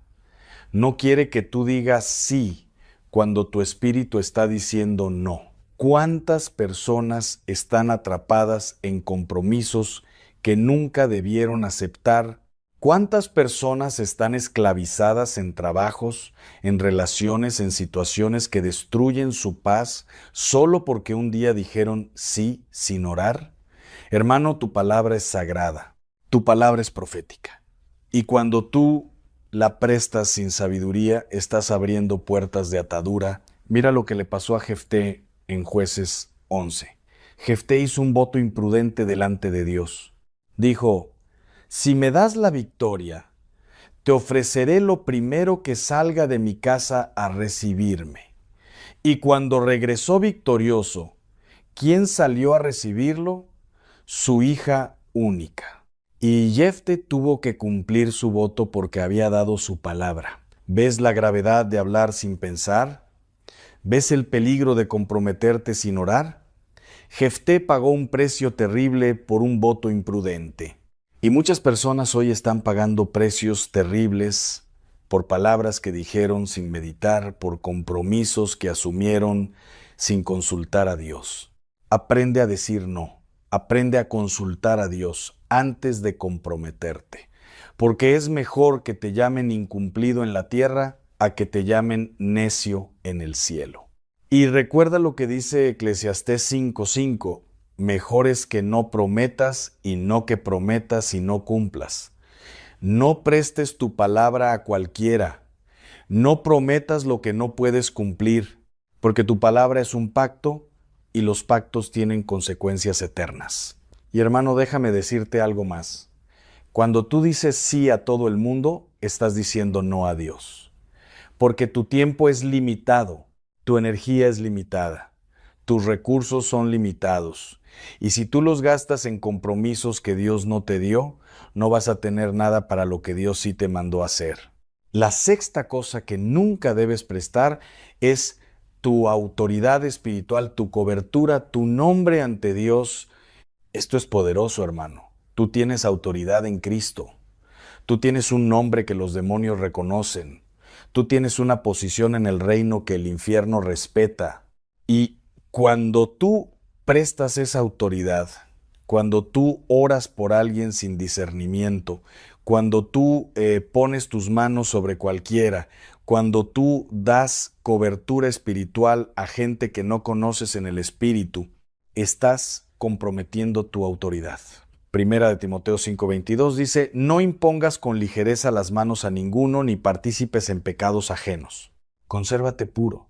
No quiere que tú digas sí cuando tu espíritu está diciendo no. ¿Cuántas personas están atrapadas en compromisos que nunca debieron aceptar? ¿Cuántas personas están esclavizadas en trabajos, en relaciones, en situaciones que destruyen su paz solo porque un día dijeron sí sin orar? Hermano, tu palabra es sagrada, tu palabra es profética. Y cuando tú la prestas sin sabiduría, estás abriendo puertas de atadura. Mira lo que le pasó a Jefté en Jueces 11. Jefté hizo un voto imprudente delante de Dios. Dijo, si me das la victoria, te ofreceré lo primero que salga de mi casa a recibirme. Y cuando regresó victorioso, ¿quién salió a recibirlo? Su hija única. Y Jefté tuvo que cumplir su voto porque había dado su palabra. ¿Ves la gravedad de hablar sin pensar? ¿Ves el peligro de comprometerte sin orar? Jefté pagó un precio terrible por un voto imprudente. Y muchas personas hoy están pagando precios terribles por palabras que dijeron sin meditar, por compromisos que asumieron sin consultar a Dios. Aprende a decir no. Aprende a consultar a Dios antes de comprometerte, porque es mejor que te llamen incumplido en la tierra a que te llamen necio en el cielo. Y recuerda lo que dice Eclesiastés 5:5, mejor es que no prometas y no que prometas y no cumplas. No prestes tu palabra a cualquiera, no prometas lo que no puedes cumplir, porque tu palabra es un pacto y los pactos tienen consecuencias eternas. Y hermano, déjame decirte algo más. Cuando tú dices sí a todo el mundo, estás diciendo no a Dios. Porque tu tiempo es limitado, tu energía es limitada, tus recursos son limitados. Y si tú los gastas en compromisos que Dios no te dio, no vas a tener nada para lo que Dios sí te mandó a hacer. La sexta cosa que nunca debes prestar es tu autoridad espiritual, tu cobertura, tu nombre ante Dios. Esto es poderoso, hermano. Tú tienes autoridad en Cristo. Tú tienes un nombre que los demonios reconocen. Tú tienes una posición en el reino que el infierno respeta. Y cuando tú prestas esa autoridad, cuando tú oras por alguien sin discernimiento, cuando tú pones tus manos sobre cualquiera, cuando tú das cobertura espiritual a gente que no conoces en el espíritu, estás comprometiendo tu autoridad. Primera de Timoteo 5:22 dice, no impongas con ligereza las manos a ninguno ni partícipes en pecados ajenos. Consérvate puro.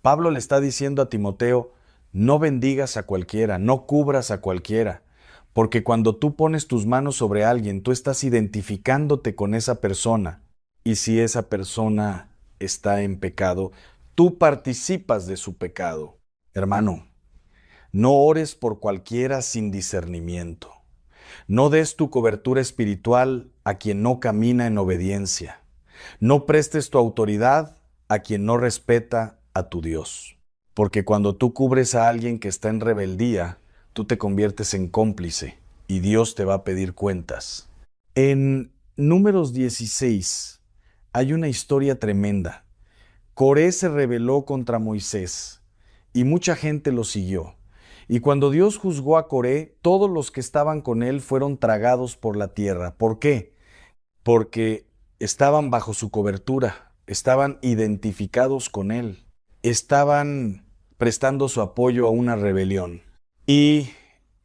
Pablo le está diciendo a Timoteo, no bendigas a cualquiera, no cubras a cualquiera, porque cuando tú pones tus manos sobre alguien, tú estás identificándote con esa persona, y si esa persona está en pecado, tú participas de su pecado. Hermano, no ores por cualquiera sin discernimiento. No des tu cobertura espiritual a quien no camina en obediencia. No prestes tu autoridad a quien no respeta a tu Dios. Porque cuando tú cubres a alguien que está en rebeldía, tú te conviertes en cómplice y Dios te va a pedir cuentas. En Números 16 hay una historia tremenda. Coré se rebeló contra Moisés y mucha gente lo siguió. Y cuando Dios juzgó a Coré, todos los que estaban con él fueron tragados por la tierra. ¿Por qué? Porque estaban bajo su cobertura, estaban identificados con él, estaban prestando su apoyo a una rebelión. Y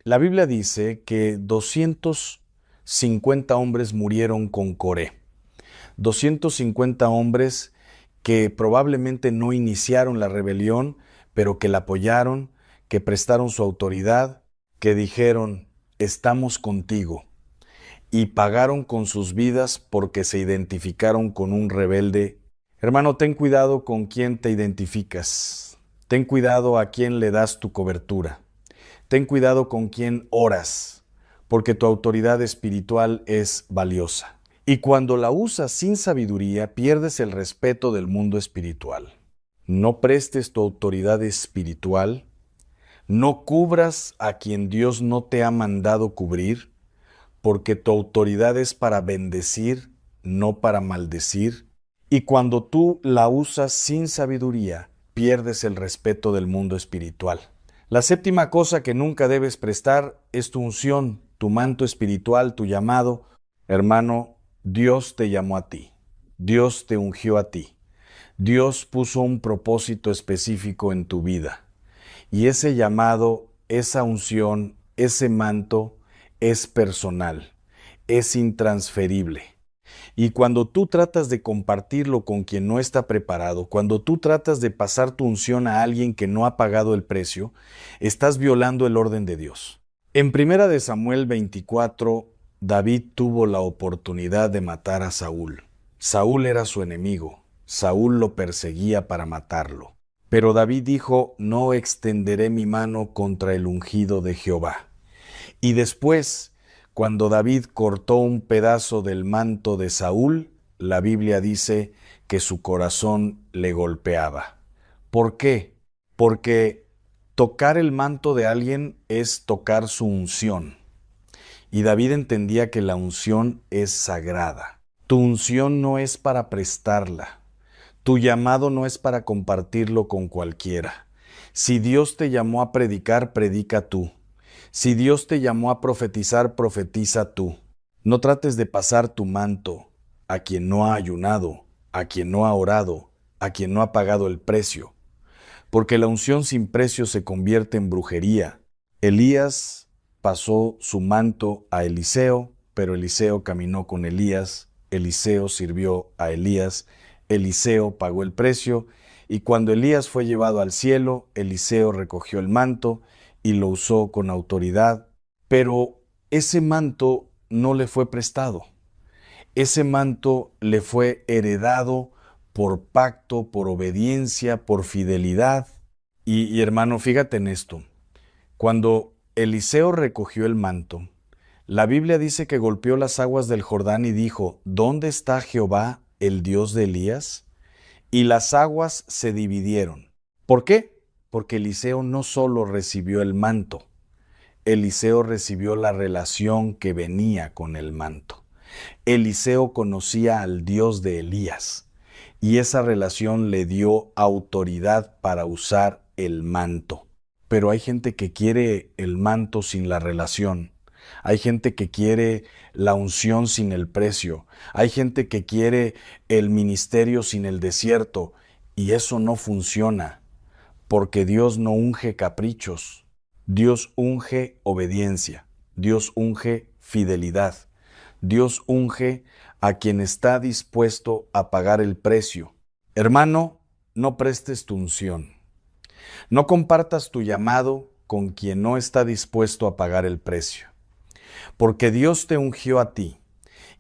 la Biblia dice que 250 hombres murieron con Coré. 250 hombres que probablemente no iniciaron la rebelión, pero que la apoyaron, que prestaron su autoridad, que dijeron, estamos contigo, y pagaron con sus vidas porque se identificaron con un rebelde. Hermano, ten cuidado con quién te identificas. Ten cuidado a quién le das tu cobertura. Ten cuidado con quién oras, porque tu autoridad espiritual es valiosa. Y cuando la usas sin sabiduría, pierdes el respeto del mundo espiritual. No prestes tu autoridad espiritual. No cubras a quien Dios no te ha mandado cubrir, porque tu autoridad es para bendecir, no para maldecir. Y cuando tú la usas sin sabiduría, pierdes el respeto del mundo espiritual. La séptima cosa que nunca debes prestar es tu unción, tu manto espiritual, tu llamado. Hermano, Dios te llamó a ti. Dios te ungió a ti. Dios puso un propósito específico en tu vida. Y ese llamado, esa unción, ese manto es personal, es intransferible. Y cuando tú tratas de compartirlo con quien no está preparado, cuando tú tratas de pasar tu unción a alguien que no ha pagado el precio, estás violando el orden de Dios. En 1 de Samuel 24, David tuvo la oportunidad de matar a Saúl. Saúl era su enemigo. Saúl lo perseguía para matarlo. Pero David dijo, no extenderé mi mano contra el ungido de Jehová. Y después, cuando David cortó un pedazo del manto de Saúl, la Biblia dice que su corazón le golpeaba. ¿Por qué? Porque tocar el manto de alguien es tocar su unción. Y David entendía que la unción es sagrada. Tu unción no es para prestarla. Tu llamado no es para compartirlo con cualquiera. Si Dios te llamó a predicar, predica tú. Si Dios te llamó a profetizar, profetiza tú. No trates de pasar tu manto a quien no ha ayunado, a quien no ha orado, a quien no ha pagado el precio. Porque la unción sin precio se convierte en brujería. Elías pasó su manto a Eliseo, pero Eliseo caminó con Elías. Eliseo sirvió a Elías. Eliseo pagó el precio. Y cuando Elías fue llevado al cielo, Eliseo recogió el manto y lo usó con autoridad, pero ese manto no le fue prestado. Ese manto le fue heredado por pacto, por obediencia, por fidelidad. Y hermano, fíjate en esto. Cuando Eliseo recogió el manto, la Biblia dice que golpeó las aguas del Jordán y dijo, ¿dónde está Jehová, el Dios de Elías? Y las aguas se dividieron. ¿Por qué? Porque Eliseo no solo recibió el manto, Eliseo recibió la relación que venía con el manto. Eliseo conocía al Dios de Elías y esa relación le dio autoridad para usar el manto. Pero hay gente que quiere el manto sin la relación. Hay gente que quiere la unción sin el precio. Hay gente que quiere el ministerio sin el desierto. Y eso no funciona, porque Dios no unge caprichos. Dios unge obediencia. Dios unge fidelidad. Dios unge a quien está dispuesto a pagar el precio. Hermano, no prestes tu unción. No compartas tu llamado con quien no está dispuesto a pagar el precio. Porque Dios te ungió a ti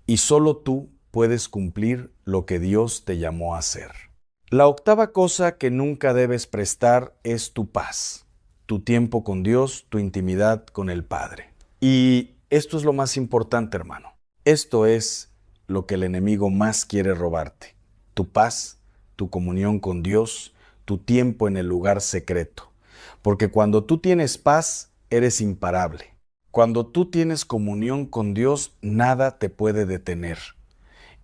y solo tú puedes cumplir lo que Dios te llamó a hacer. La octava cosa que nunca debes prestar es tu paz, tu tiempo con Dios, tu intimidad con el Padre. Y esto es lo más importante, hermano. Esto es lo que el enemigo más quiere robarte. Tu paz, tu comunión con Dios, tu tiempo en el lugar secreto. Porque cuando tú tienes paz, eres imparable. Cuando tú tienes comunión con Dios, nada te puede detener.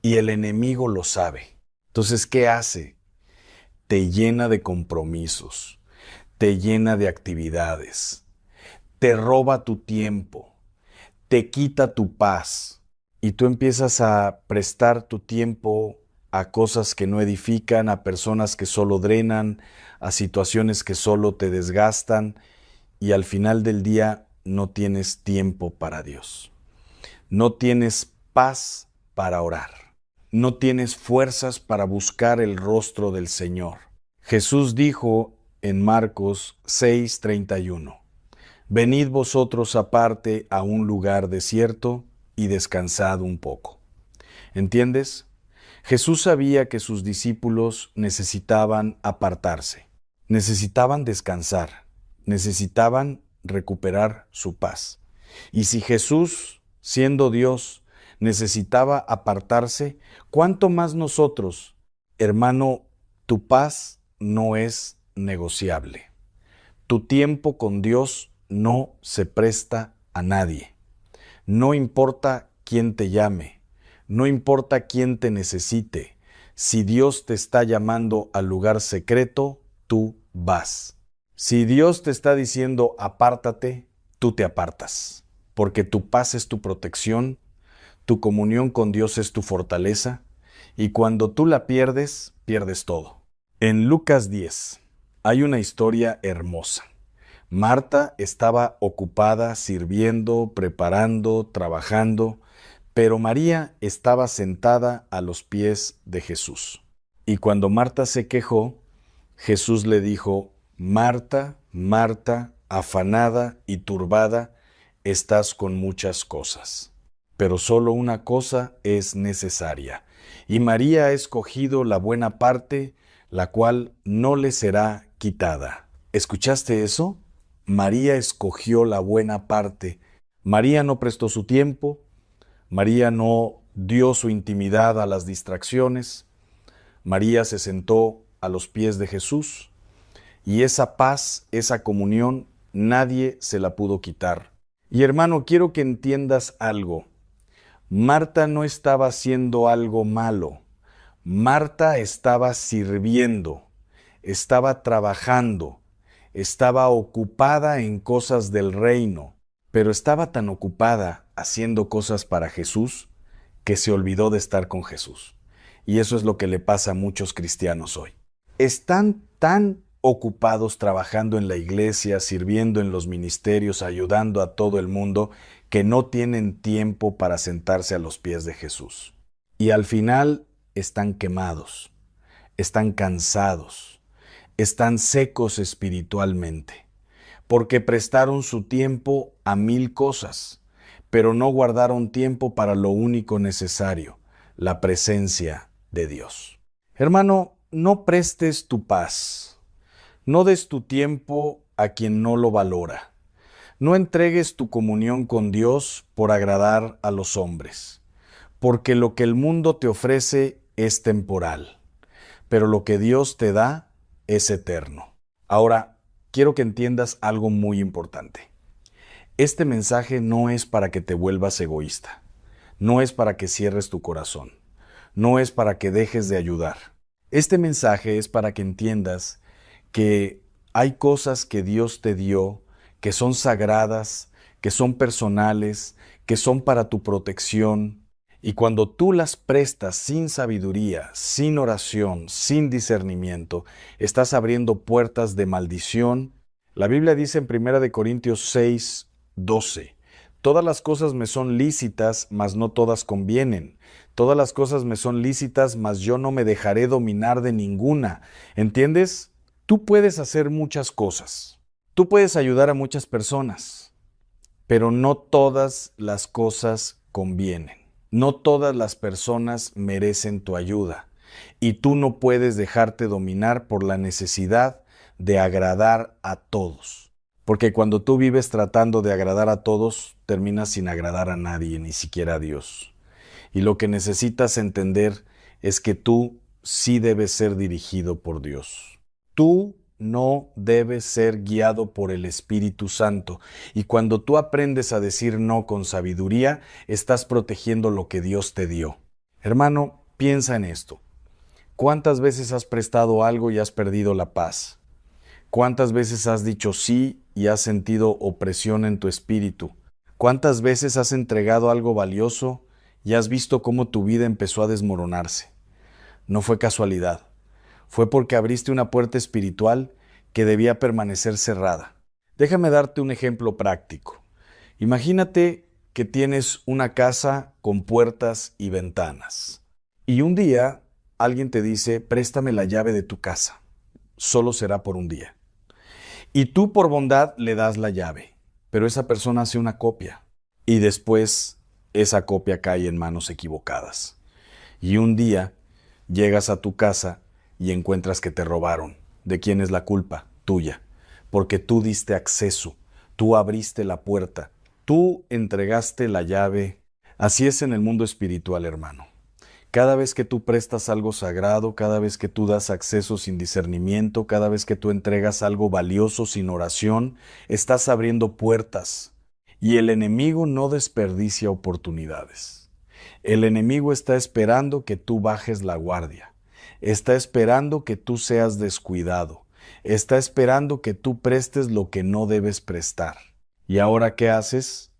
Y el enemigo lo sabe. Entonces, ¿qué hace? Te llena de compromisos, te llena de actividades, te roba tu tiempo, te quita tu paz. Y tú empiezas a prestar tu tiempo a cosas que no edifican, a personas que solo drenan, a situaciones que solo te desgastan, y al final del día no tienes tiempo para Dios. No tienes paz para orar. No tienes fuerzas para buscar el rostro del Señor. Jesús dijo en Marcos 6:31, venid vosotros aparte a un lugar desierto y descansad un poco. ¿Entiendes? Jesús sabía que sus discípulos necesitaban apartarse, necesitaban descansar, necesitaban recuperar su paz. Y si Jesús, siendo Dios, necesitaba apartarse, ¿cuánto más nosotros? Hermano, tu paz no es negociable. Tu tiempo con Dios no se presta a nadie. No importa quién te llame, no importa quién te necesite. Si Dios te está llamando al lugar secreto, tú vas. Si Dios te está diciendo apártate, tú te apartas. Porque tu paz es tu protección, tu comunión con Dios es tu fortaleza, y cuando tú la pierdes, pierdes todo. En Lucas 10 hay una historia hermosa. Marta estaba ocupada sirviendo, preparando, trabajando, Pero María estaba sentada a los pies de Jesús. Y cuando Marta se quejó, Jesús le dijo: Marta, Marta, afanada y turbada, estás con muchas cosas. Pero solo una cosa es necesaria. Y María ha escogido la buena parte, la cual no le será quitada. ¿Escuchaste eso? María escogió la buena parte. María no prestó su tiempo. María no dio su intimidad a las distracciones. María se sentó a los pies de Jesús y esa paz, esa comunión, nadie se la pudo quitar. Y hermano, quiero que entiendas algo. Marta no estaba haciendo algo malo. Marta estaba sirviendo, estaba trabajando, estaba ocupada en cosas del reino, pero estaba tan ocupada haciendo cosas para Jesús que se olvidó de estar con Jesús. Y eso es lo que le pasa a muchos cristianos hoy. Están tan ocupados trabajando en la iglesia, sirviendo en los ministerios, ayudando a todo el mundo, que no tienen tiempo para sentarse a los pies de Jesús. Y al final están quemados, están cansados, están secos espiritualmente, porque prestaron su tiempo a 1000 cosas, pero no guardaron tiempo para lo único necesario, la presencia de Dios. Hermano, no prestes tu paz, no des tu tiempo a quien no lo valora, no entregues tu comunión con Dios por agradar a los hombres, porque lo que el mundo te ofrece es temporal, pero lo que Dios te da es eterno. Ahora, quiero que entiendas algo muy importante. Este mensaje no es para que te vuelvas egoísta, no es para que cierres tu corazón, no es para que dejes de ayudar. Este mensaje es para que entiendas que hay cosas que Dios te dio, que son sagradas, que son personales, que son para tu protección, y cuando tú las prestas sin sabiduría, sin oración, sin discernimiento, estás abriendo puertas de maldición. La Biblia dice en 1 Corintios 6:12, todas las cosas me son lícitas, mas no todas convienen. Todas las cosas me son lícitas, mas yo no me dejaré dominar de ninguna. ¿Entiendes? Tú puedes hacer muchas cosas. Tú puedes ayudar a muchas personas, pero no todas las cosas convienen. No todas las personas merecen tu ayuda. Y tú no puedes dejarte dominar por la necesidad de agradar a todos. Porque cuando tú vives tratando de agradar a todos, terminas sin agradar a nadie, ni siquiera a Dios. Y lo que necesitas entender es que tú sí debes ser dirigido por Dios. Tú no debes ser guiado por el Espíritu Santo. Y cuando tú aprendes a decir no con sabiduría, estás protegiendo lo que Dios te dio. Hermano, piensa en esto. ¿Cuántas veces has prestado algo y has perdido la paz? ¿Cuántas veces has dicho sí y has sentido opresión en tu espíritu? ¿Cuántas veces has entregado algo valioso y has visto cómo tu vida empezó a desmoronarse? No fue casualidad. Fue porque abriste una puerta espiritual que debía permanecer cerrada. Déjame darte un ejemplo práctico. Imagínate que tienes una casa con puertas y ventanas. Y un día alguien te dice: préstame la llave de tu casa. Solo será por un día. Y tú por bondad le das la llave, pero esa persona hace una copia. Y después esa copia cae en manos equivocadas. Y un día llegas a tu casa y encuentras que te robaron. ¿De quién es la culpa? Tuya. Porque tú diste acceso, tú abriste la puerta, tú entregaste la llave. Así es en el mundo espiritual, hermano. Cada vez que tú prestas algo sagrado, cada vez que tú das acceso sin discernimiento, cada vez que tú entregas algo valioso sin oración, estás abriendo puertas. Y el enemigo no desperdicia oportunidades. El enemigo está esperando que tú bajes la guardia. Está esperando que tú seas descuidado. Está esperando que tú prestes lo que no debes prestar. ¿Y ahora qué haces?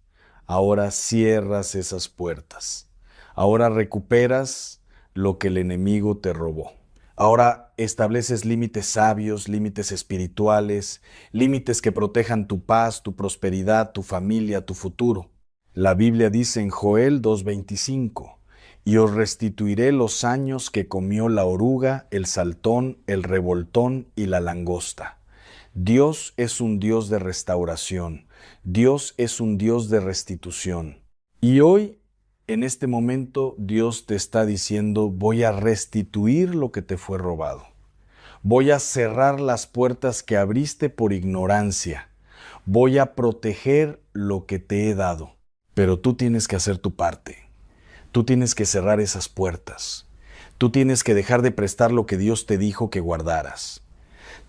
Ahora cierras esas puertas. Ahora recuperas lo que el enemigo te robó. Ahora estableces límites sabios, límites espirituales, límites que protejan tu paz, tu prosperidad, tu familia, tu futuro. La Biblia dice en Joel 2:25, y os restituiré los años que comió la oruga, el saltón, el revoltón y la langosta. Dios es un Dios de restauración. Dios es un Dios de restitución. Y hoy, en este momento, Dios te está diciendo, voy a restituir lo que te fue robado. Voy a cerrar las puertas que abriste por ignorancia. Voy a proteger lo que te he dado. Pero tú tienes que hacer tu parte. Tú tienes que cerrar esas puertas. Tú tienes que dejar de prestar lo que Dios te dijo que guardaras.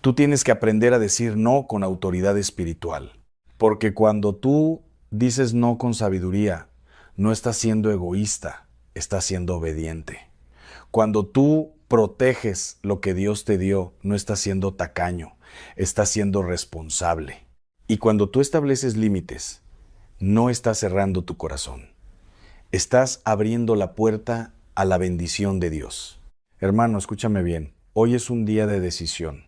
Tú tienes que aprender a decir no con autoridad espiritual. Porque cuando tú dices no con sabiduría, no estás siendo egoísta, estás siendo obediente. Cuando tú proteges lo que Dios te dio, no estás siendo tacaño, estás siendo responsable. Y cuando tú estableces límites, no estás cerrando tu corazón. Estás abriendo la puerta a la bendición de Dios. Hermano, escúchame bien. Hoy es un día de decisión.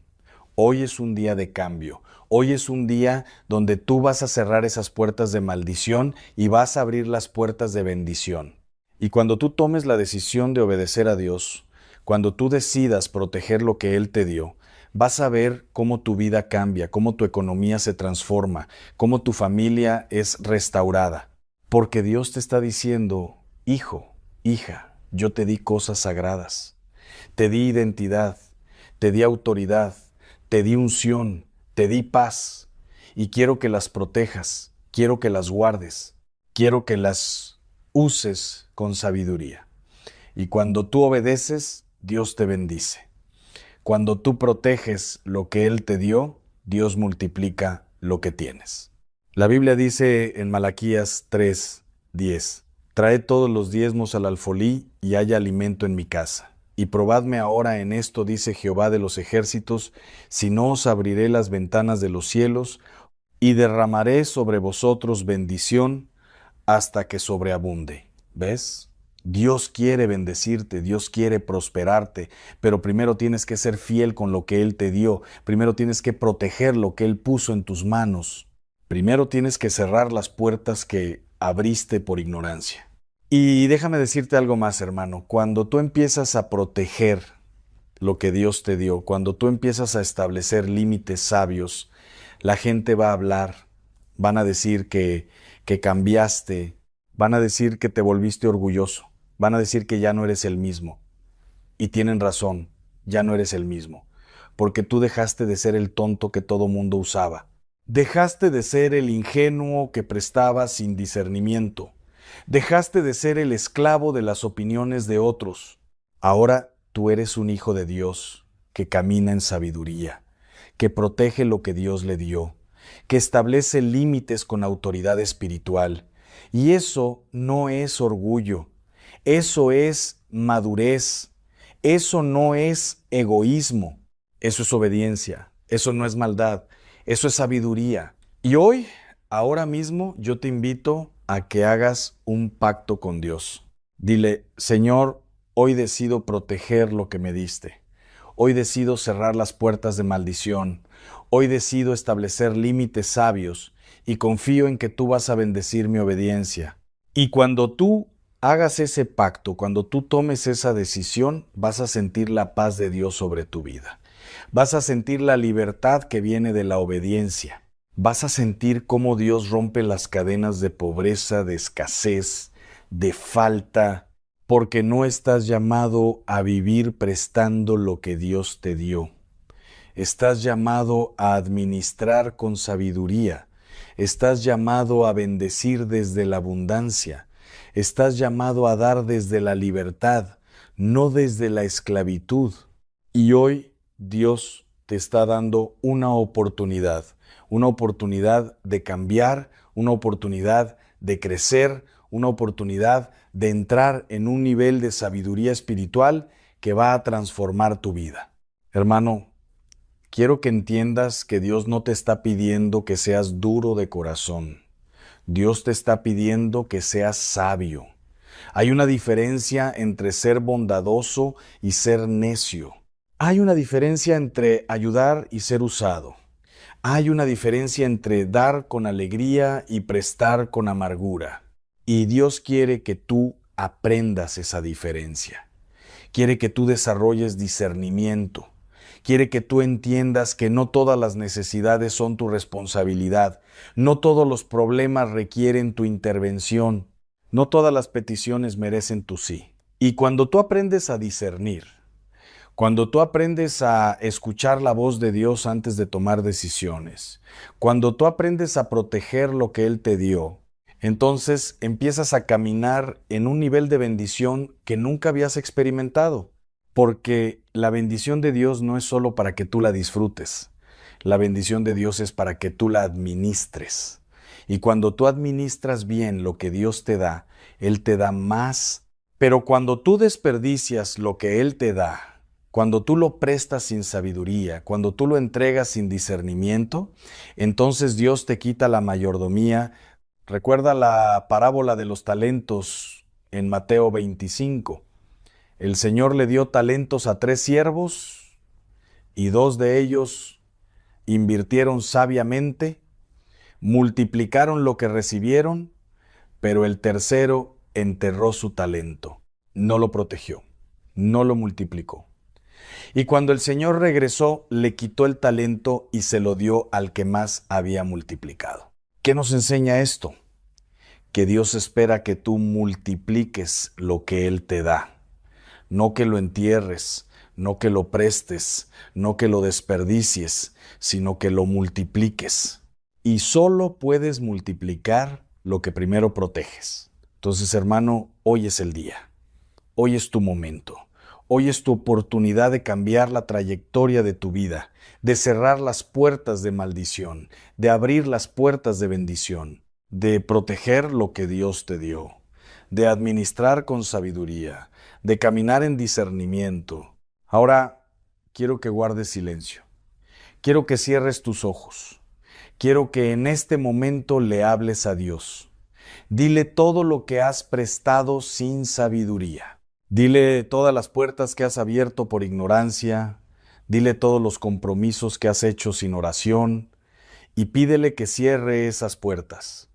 Hoy es un día de cambio. Hoy es un día donde tú vas a cerrar esas puertas de maldición y vas a abrir las puertas de bendición. Y cuando tú tomes la decisión de obedecer a Dios, cuando tú decidas proteger lo que Él te dio, vas a ver cómo tu vida cambia, cómo tu economía se transforma, cómo tu familia es restaurada. Porque Dios te está diciendo, hijo, hija, yo te di cosas sagradas, te di identidad, te di autoridad, te di unción, te di paz, y quiero que las protejas, quiero que las guardes, quiero que las uses con sabiduría. Y cuando tú obedeces, Dios te bendice. Cuando tú proteges lo que Él te dio, Dios multiplica lo que tienes. La Biblia dice en Malaquías 3:10, traed todos los diezmos al alfolí y haya alimento en mi casa. Y probadme ahora en esto, dice Jehová de los ejércitos, si no os abriré las ventanas de los cielos y derramaré sobre vosotros bendición hasta que sobreabunde. ¿Ves? Dios quiere bendecirte, Dios quiere prosperarte, pero primero tienes que ser fiel con lo que Él te dio, primero tienes que proteger lo que Él puso en tus manos, primero tienes que cerrar las puertas que abriste por ignorancia. Y déjame decirte algo más, hermano, cuando tú empiezas a proteger lo que Dios te dio, cuando tú empiezas a establecer límites sabios, la gente va a hablar, van a decir que cambiaste, van a decir que te volviste orgulloso. Van a decir que ya no eres el mismo. Y tienen razón, ya no eres el mismo. Porque tú dejaste de ser el tonto que todo mundo usaba. Dejaste de ser el ingenuo que prestaba sin discernimiento. Dejaste de ser el esclavo de las opiniones de otros. Ahora tú eres un hijo de Dios que camina en sabiduría, que protege lo que Dios le dio, que establece límites con autoridad espiritual. Y eso no es orgullo. Eso es madurez, eso no es egoísmo, eso es obediencia, eso no es maldad, eso es sabiduría. Y hoy, ahora mismo, yo te invito a que hagas un pacto con Dios. Dile, Señor, hoy decido proteger lo que me diste. Hoy decido cerrar las puertas de maldición. Hoy decido establecer límites sabios y confío en que tú vas a bendecir mi obediencia. Y cuando tú hagas ese pacto, cuando tú tomes esa decisión, vas a sentir la paz de Dios sobre tu vida. Vas a sentir la libertad que viene de la obediencia. Vas a sentir cómo Dios rompe las cadenas de pobreza, de escasez, de falta, porque no estás llamado a vivir prestando lo que Dios te dio. Estás llamado a administrar con sabiduría. Estás llamado a bendecir desde la abundancia. Estás llamado a dar desde la libertad, no desde la esclavitud. Y hoy Dios te está dando una oportunidad de cambiar, una oportunidad de crecer, una oportunidad de entrar en un nivel de sabiduría espiritual que va a transformar tu vida. Hermano, quiero que entiendas que Dios no te está pidiendo que seas duro de corazón. Dios te está pidiendo que seas sabio. Hay una diferencia entre ser bondadoso y ser necio. Hay una diferencia entre ayudar y ser usado. Hay una diferencia entre dar con alegría y prestar con amargura. Y Dios quiere que tú aprendas esa diferencia. Quiere que tú desarrolles discernimiento. Quiere que tú entiendas que no todas las necesidades son tu responsabilidad. No todos los problemas requieren tu intervención. No todas las peticiones merecen tu sí. Y cuando tú aprendes a discernir, cuando tú aprendes a escuchar la voz de Dios antes de tomar decisiones, cuando tú aprendes a proteger lo que Él te dio, entonces empiezas a caminar en un nivel de bendición que nunca habías experimentado, porque la bendición de Dios no es solo para que tú la disfrutes, la bendición de Dios es para que tú la administres. Y cuando tú administras bien lo que Dios te da, Él te da más. Pero cuando tú desperdicias lo que Él te da, cuando tú lo prestas sin sabiduría, cuando tú lo entregas sin discernimiento, entonces Dios te quita la mayordomía. Recuerda la parábola de los talentos en Mateo 25. El Señor le dio talentos a 3 siervos y 2 de ellos invirtieron sabiamente, multiplicaron lo que recibieron, pero el tercero enterró su talento, no lo protegió, no lo multiplicó. Y cuando el Señor regresó, le quitó el talento y se lo dio al que más había multiplicado. ¿Qué nos enseña esto? Que Dios espera que tú multipliques lo que Él te da, no que lo entierres, no que lo prestes, no que lo desperdicies, sino que lo multipliques. Y solo puedes multiplicar lo que primero proteges. Entonces, hermano, hoy es el día. Hoy es tu momento. Hoy es tu oportunidad de cambiar la trayectoria de tu vida, de cerrar las puertas de maldición, de abrir las puertas de bendición, de proteger lo que Dios te dio, de administrar con sabiduría, de caminar en discernimiento. Ahora, quiero que guardes silencio. Quiero que cierres tus ojos. Quiero que en este momento le hables a Dios. Dile todo lo que has prestado sin sabiduría. Dile todas las puertas que has abierto por ignorancia. Dile todos los compromisos que has hecho sin oración. Y pídele que cierre esas puertas.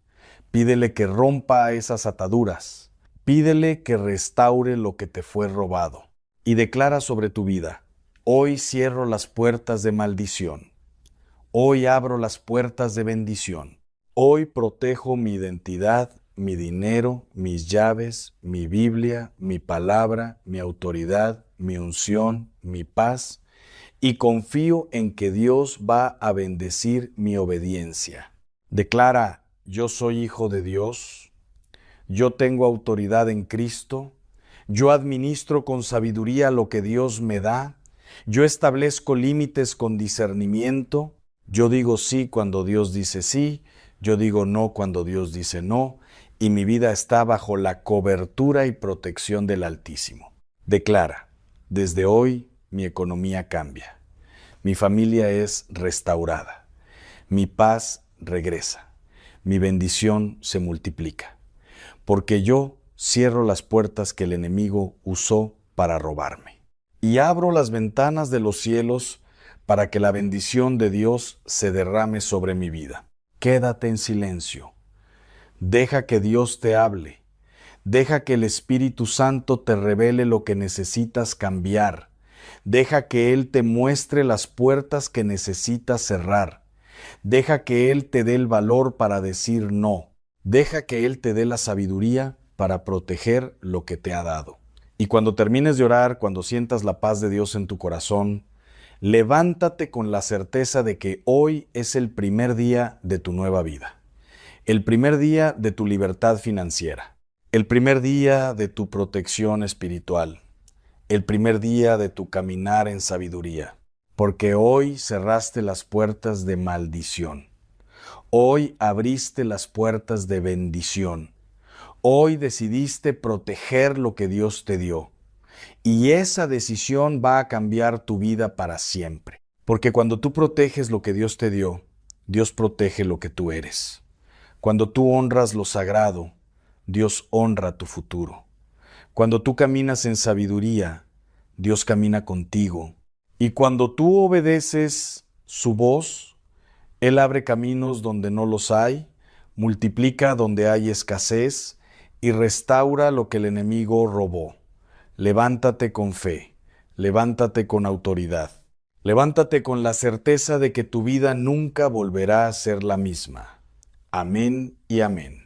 Pídele que rompa esas ataduras. Pídele que restaure lo que te fue robado. Y declara sobre tu vida: hoy cierro las puertas de maldición. Hoy abro las puertas de bendición. Hoy protejo mi identidad, mi dinero, mis llaves, mi Biblia, mi palabra, mi autoridad, mi unción, mi paz, y confío en que Dios va a bendecir mi obediencia. Declara: yo soy hijo de Dios, yo tengo autoridad en Cristo, yo administro con sabiduría lo que Dios me da, yo establezco límites con discernimiento, yo digo sí cuando Dios dice sí, yo digo no cuando Dios dice no, y mi vida está bajo la cobertura y protección del Altísimo. Declara: desde hoy mi economía cambia, mi familia es restaurada, mi paz regresa, mi bendición se multiplica, porque yo cierro las puertas que el enemigo usó para robarme, y abro las ventanas de los cielos para que la bendición de Dios se derrame sobre mi vida. Quédate en silencio. Deja que Dios te hable. Deja que el Espíritu Santo te revele lo que necesitas cambiar. Deja que Él te muestre las puertas que necesitas cerrar. Deja que Él te dé el valor para decir no. Deja que Él te dé la sabiduría para proteger lo que te ha dado. Y cuando termines de orar, cuando sientas la paz de Dios en tu corazón, levántate con la certeza de que hoy es el primer día de tu nueva vida, el primer día de tu libertad financiera, el primer día de tu protección espiritual, el primer día de tu caminar en sabiduría, porque hoy cerraste las puertas de maldición, hoy abriste las puertas de bendición, hoy decidiste proteger lo que Dios te dio. Y esa decisión va a cambiar tu vida para siempre. Porque cuando tú proteges lo que Dios te dio, Dios protege lo que tú eres. Cuando tú honras lo sagrado, Dios honra tu futuro. Cuando tú caminas en sabiduría, Dios camina contigo. Y cuando tú obedeces su voz, Él abre caminos donde no los hay, multiplica donde hay escasez y restaura lo que el enemigo robó. Levántate con fe, levántate con autoridad, levántate con la certeza de que tu vida nunca volverá a ser la misma. Amén y amén.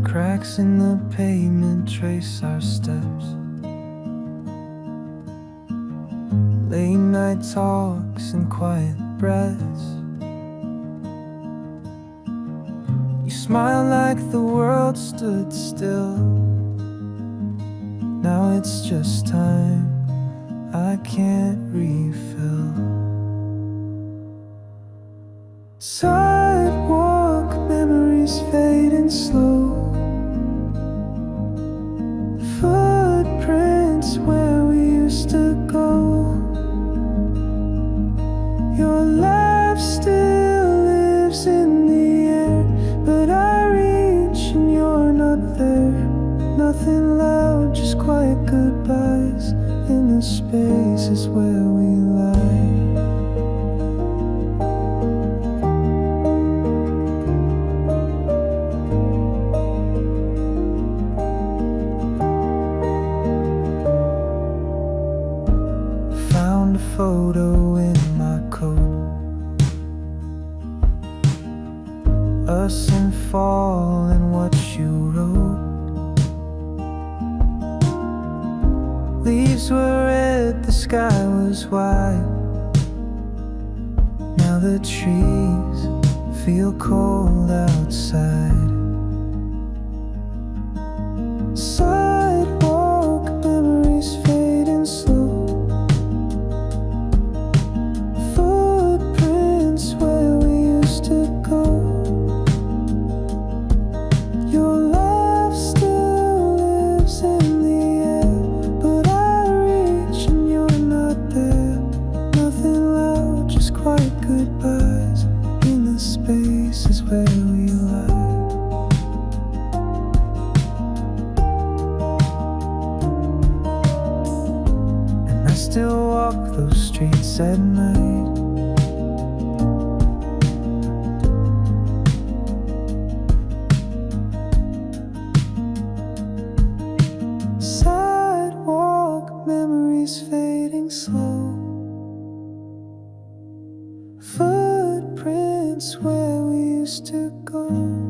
Cracks in the pavement trace our steps. Late night talks and quiet breaths. You smile like the world stood still. Now it's just time I can't refill. Sidewalk memories fading slow. Footprints where we used to go. Your laugh still lives in the air, but I reach and you're not there. Nothing loud, just quiet goodbyes in the spaces where we lie. Found a photo in my coat, us in fall and what you wrote. Leaves were red, the sky was white. Now the trees feel cold outside. Sidewalk memories fade in goodbyes in the spaces where we lied. And I still walk those streets at night. Sidewalk memories fading slow. Footprints where we used to go.